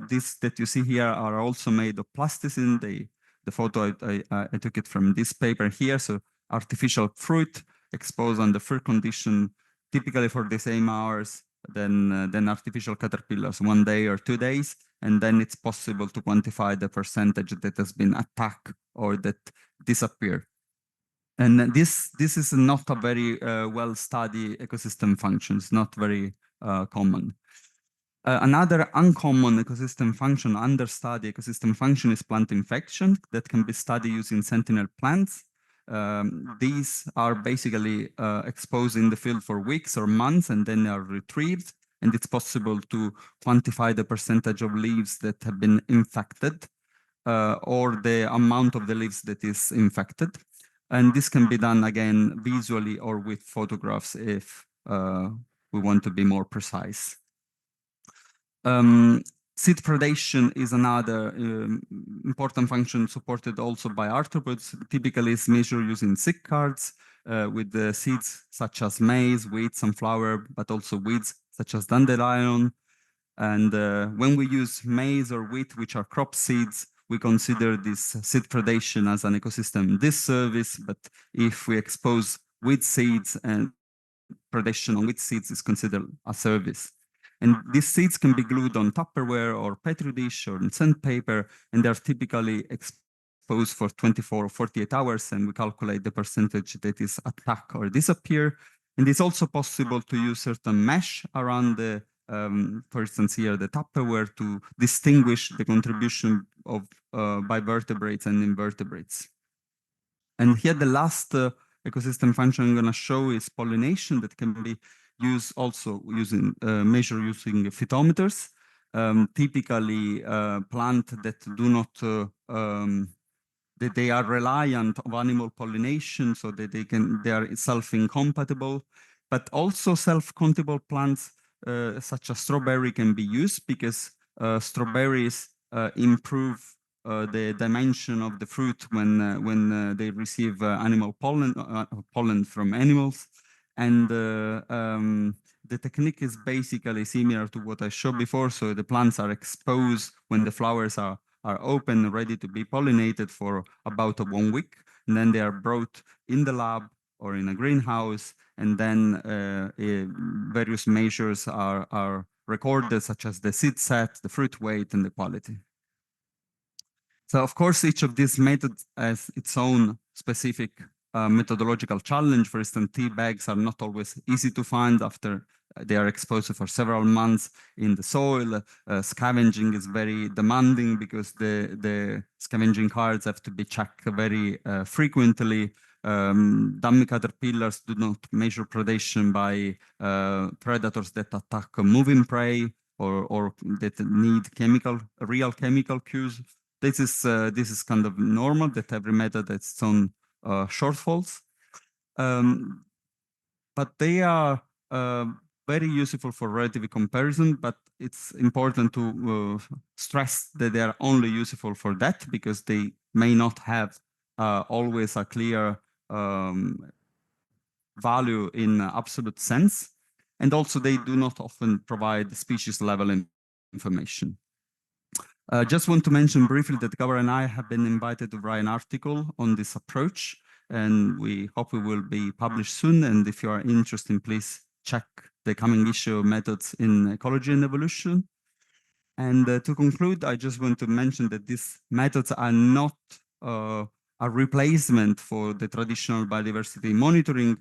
These that you see here are also made of plasticine. The photo I took it from this paper here. So artificial fruit exposed under fair condition, typically for the same hours than artificial caterpillars, 1 day or 2 days. And then it's possible to quantify the percentage that has been attacked or that disappeared. And this is not a very well-studied ecosystem function. It's not very common. Another uncommon ecosystem function, understudied ecosystem function, is plant infection that can be studied using sentinel plants. These are basically exposed in the field for weeks or months, and then they are retrieved. And it's possible to quantify the percentage of leaves that have been infected or the amount of the leaves that is infected. And this can be done again visually or with photographs if we want to be more precise. Seed predation is another important function supported also by arthropods. Typically is measured using seed cards with the seeds such as maize, wheat, sunflower, but also weeds such as dandelion. And when we use maize or wheat, which are crop seeds, we consider this seed predation as an ecosystem disservice. But if we expose wheat seeds, and predation on wheat seeds is considered a service. And these seeds can be glued on Tupperware or Petri dish or in sandpaper, and they're typically exposed for 24 or 48 hours, and we calculate the percentage that is attack or disappear. And it's also possible to use certain mesh around the, for instance here, the Tupperware to distinguish the contribution of bivertebrates and invertebrates. And here the last ecosystem function I'm going to show is pollination that can be used also using measure using phytometers. Typically plants that do not that they are reliant on animal pollination, so that they are self-incompatible, but also self-compatible plants such as strawberry can be used because strawberries improve the dimension of the fruit when they receive animal pollen from animals. And the technique is basically similar to what I showed before. So the plants are exposed when the flowers are open, ready to be pollinated for about 1 week. And then they are brought in the lab or in a greenhouse. And then various measures are recorded, such as the seed set, the fruit weight, and the quality. So of course, each of these methods has its own specific methodological challenge. For instance, tea bags are not always easy to find after they are exposed for several months in the soil. Scavenging is very demanding because the scavenging cards have to be checked very frequently. Dummy caterpillars do not measure predation by predators that attack moving prey or that need real chemical cues. This is kind of normal, that every method has its own shortfalls, but they are very useful for relative comparison. But it's important to stress that they are only useful for that, because they may not have always a clear value in absolute sense, and also they do not often provide species level information. Just want to mention briefly that Gábor and I have been invited to write an article on this approach, and we hope it will be published soon. And if you are interested, please check the coming issue of Methods in Ecology and Evolution. And to conclude, I just want to mention that these methods are not a replacement for the traditional biodiversity monitoring.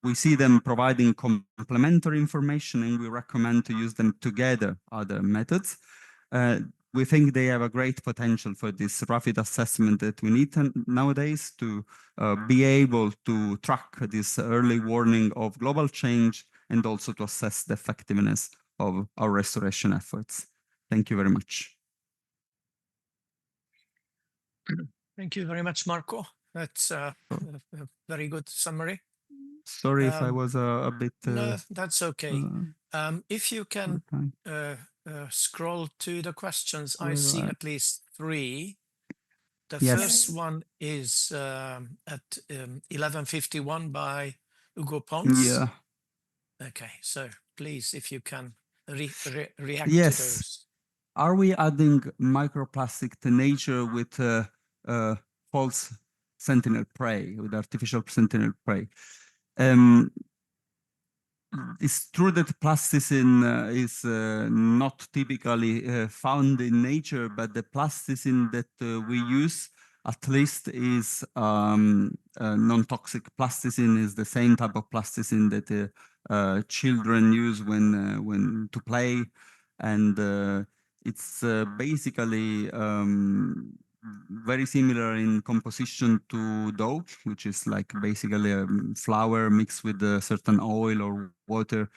We see them providing complementary information, and we recommend to use them together, other methods. we think they have a great potential for this rapid assessment that we need nowadays to be able to track this early warning of global change and also to assess the effectiveness of our restoration efforts. Thank you very much. Thank you very much, Marco. That's a very good summary. Sorry if I was a bit... no, that's okay. If you can scroll to the questions, I see at least 3. The first one is at 11:51 by Hugo Pons. Yeah. Okay, so please, if you can react Yes. to those. Are we adding microplastic to nature with false sentinel prey, with artificial sentinel prey? It's true that plasticine is not typically found in nature, but the plasticine that we use at least is non-toxic. Plasticine is the same type of plasticine that children use when to play, and it's basically very similar in composition to dough, which is like basically a flour mixed with a certain oil or water.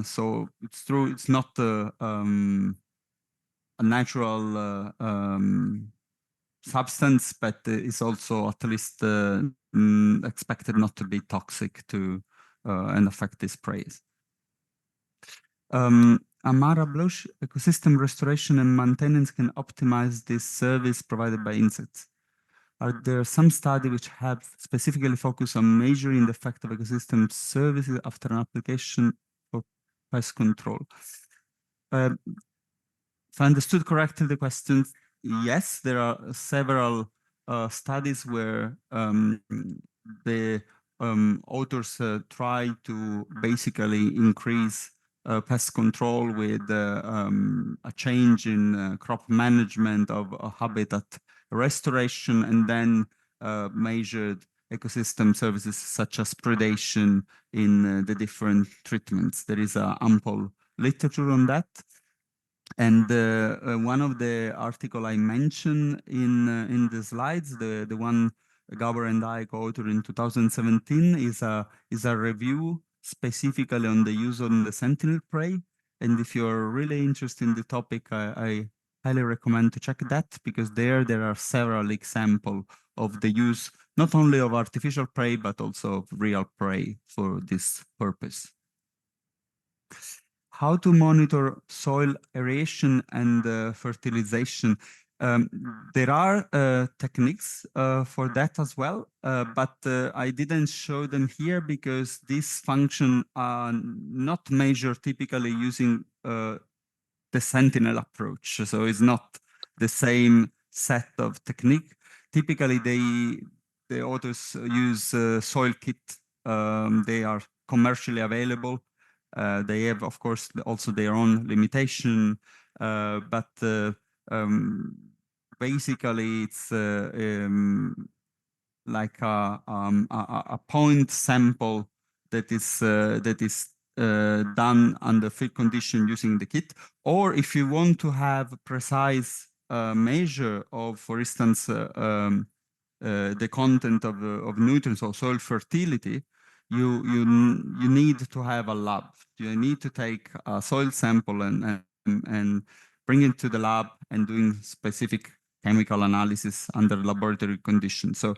So it's true, it's not a natural substance, but it's also at least expected not to be toxic to and affect these prey. Amara Blush, ecosystem restoration and maintenance can optimize this service provided by insects. Are there some studies which have specifically focused on measuring the effect of ecosystem services after an application for pest control? If I understood correctly the question, yes, there are several studies where the authors try to basically increase pest control with a change in crop management of habitat restoration, and then measured ecosystem services such as predation in the different treatments. There is ample literature on that. And one of the articles I mentioned in the slides, the one Gábor and I co-authored in 2017, is a review specifically on the use of the sentinel prey. And if you're really interested in the topic, I highly recommend to check that, because there are several examples of the use not only of artificial prey, but also of real prey for this purpose. How to monitor soil aeration and fertilization? There are techniques for that as well, but I didn't show them here because these functions are not measured typically using the sentinel approach. So it's not the same set of technique. Typically, the authors use soil kit. They are commercially available. They have, of course, also their own limitation, but basically it's like a point sample that is done under field condition using the kit. Or if you want to have a precise measure of, for instance, the content of nutrients or soil fertility, you need to have a lab. You need to take a soil sample and bring it to the lab and doing specific chemical analysis under laboratory conditions. So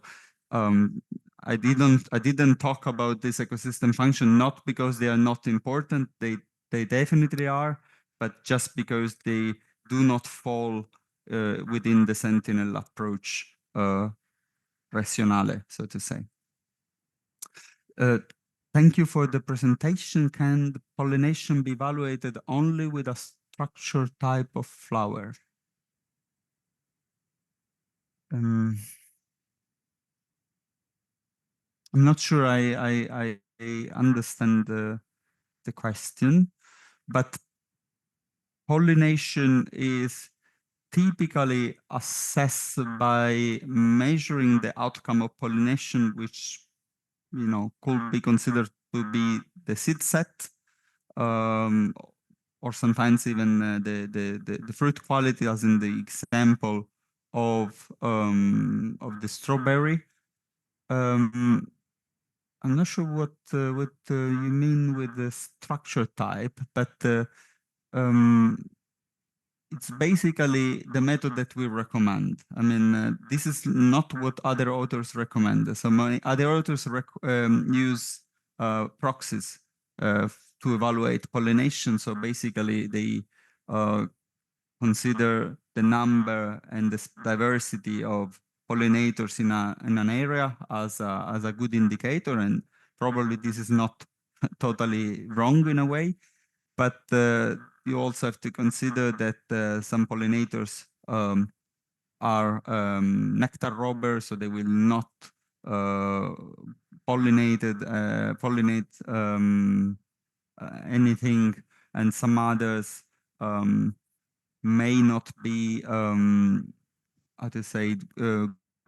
I didn't talk about this ecosystem function, not because they are not important. They definitely are, but just because they do not fall within the sentinel approach rationale, so to say. Thank you for the presentation. Can the pollination be evaluated only with a structure type of flower? I'm not sure I understand the question, but pollination is typically assessed by measuring the outcome of pollination, which could be considered to be the seed set, or sometimes even the fruit quality, as in the example of the strawberry. I'm not sure what you mean with the structure type, but it's basically the method that we recommend. I mean, this is not what other authors recommend. So many other authors use proxies to evaluate pollination. So basically, they consider the number and the diversity of pollinators in an area as a good indicator, and probably this is not totally wrong in a way, but you also have to consider that some pollinators are nectar robbers, so they will not pollinate anything, and some others may not be how to say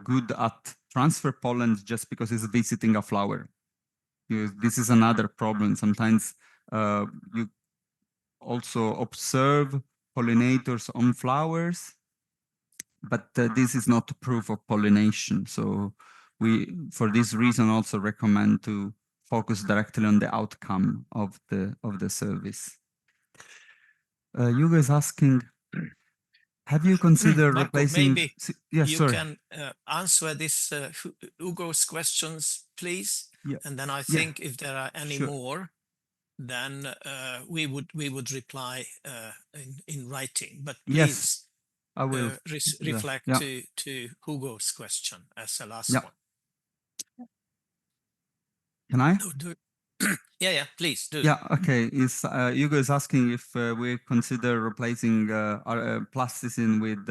good at transfer pollen just because it's visiting a flower. This is another problem. Sometimes you also observe pollinators on flowers, but this is not proof of pollination. So we, for this reason, also recommend to focus directly on the outcome of the service. You guys asking, have you considered Marco, replacing? maybe Yeah, you sorry. can answer this Hugo's questions, please. Yeah. And then I think if there are any Sure. more, then we would reply in writing. But please, Yes, I will. reflect Yeah. to Hugo's question as the last Yeah. one. Can I? No, yeah, please do. Yeah, okay. Is Hugo is asking if we consider replacing our plasticine with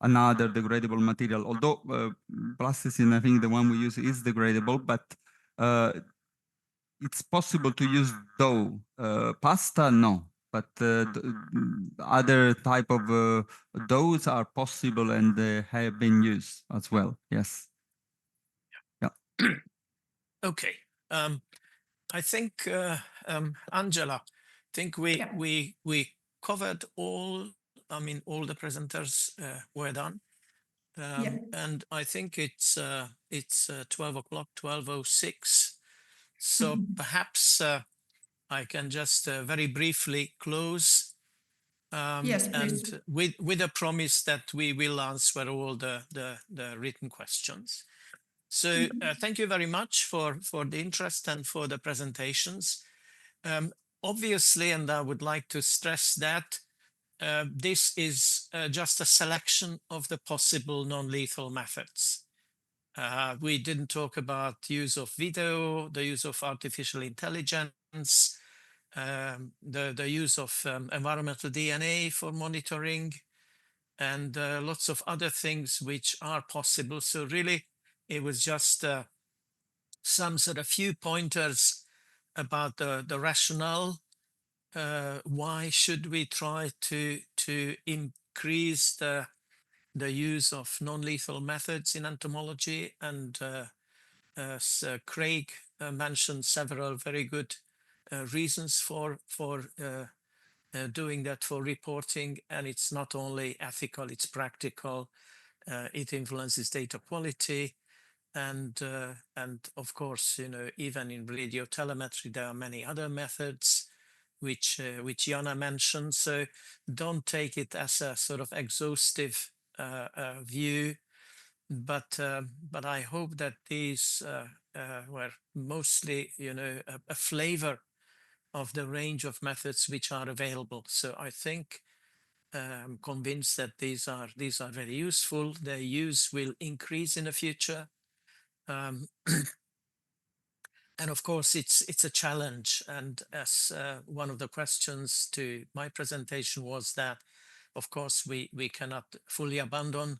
another degradable material. Although plasticine, I think the one we use is degradable, but it's possible to use dough. Pasta, no. But other type of doughs are possible and have been used as well. Yes. Yeah. Okay. I think Angela, I think we covered all. I mean, all the presenters were done, and I think it's 12 o'clock, 12:06. So perhaps I can just very briefly close. Yes, and with a promise that we will answer all the written questions. So thank you very much for the interest and for the presentations. Obviously, and I would like to stress that this is just a selection of the possible non-lethal methods. We didn't talk about use of video, the use of artificial intelligence, the use of environmental DNA for monitoring, and lots of other things which are possible. So really, it was just some sort of few pointers about the rationale. Why should we try to increase the use of non-lethal methods in entomology? And Craig mentioned several very good reasons for doing that, for reporting, and it's not only ethical, it's practical. It influences data quality, and of course, you know, even in radio telemetry, there are many other methods which Jana mentioned. So don't take it as a sort of exhaustive view, but I hope that these were mostly, you know, a flavor of the range of methods which are available. So I think I'm convinced that these are very useful. Their use will increase in the future. And of course, it's a challenge. And as one of the questions to my presentation was that, of course, we cannot fully abandon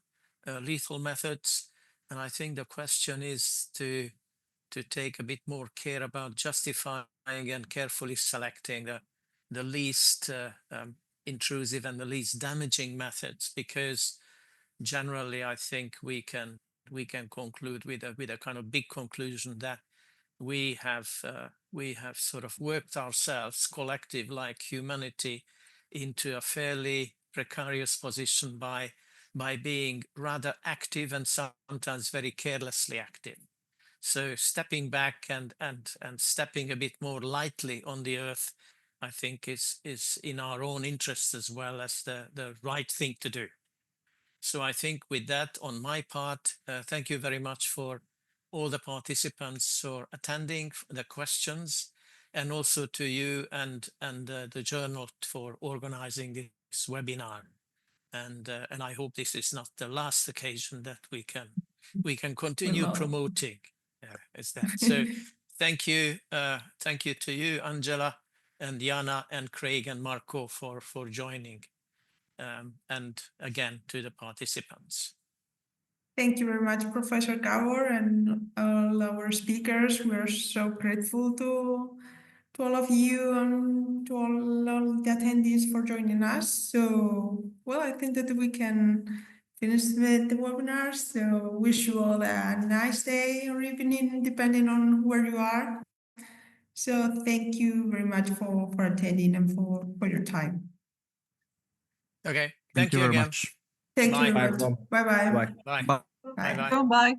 lethal methods. And I think the question is to take a bit more care about justifying and carefully selecting the least intrusive and the least damaging methods, because generally I think we can conclude with a kind of big conclusion that we have sort of worked ourselves, collective like humanity, into a fairly precarious position by being rather active and sometimes very carelessly active. So stepping back and stepping a bit more lightly on the earth, I think is in our own interests as well as the right thing to do. So I think with that on my part, thank you very much for all the participants for attending, the questions, and also to you and the journal for organizing this webinar. And I hope this is not the last occasion that we can continue promoting. Is that so? Thank you to you, Angela, and Jana, and Craig, and Marco for joining, and again to the participants. Thank you very much, Professor Gábor, and all our speakers. We are so grateful to all of you and to all the attendees for joining us. So, well, I think that we can finish with the webinar. So wish you all a nice day or evening, depending on where you are. So thank you very much for attending and for your time. Okay, Thank you very again. much. Thank Bye. you very Bye, much. everyone. Bye-bye. Bye. Bye. Bye. Bye. Bye.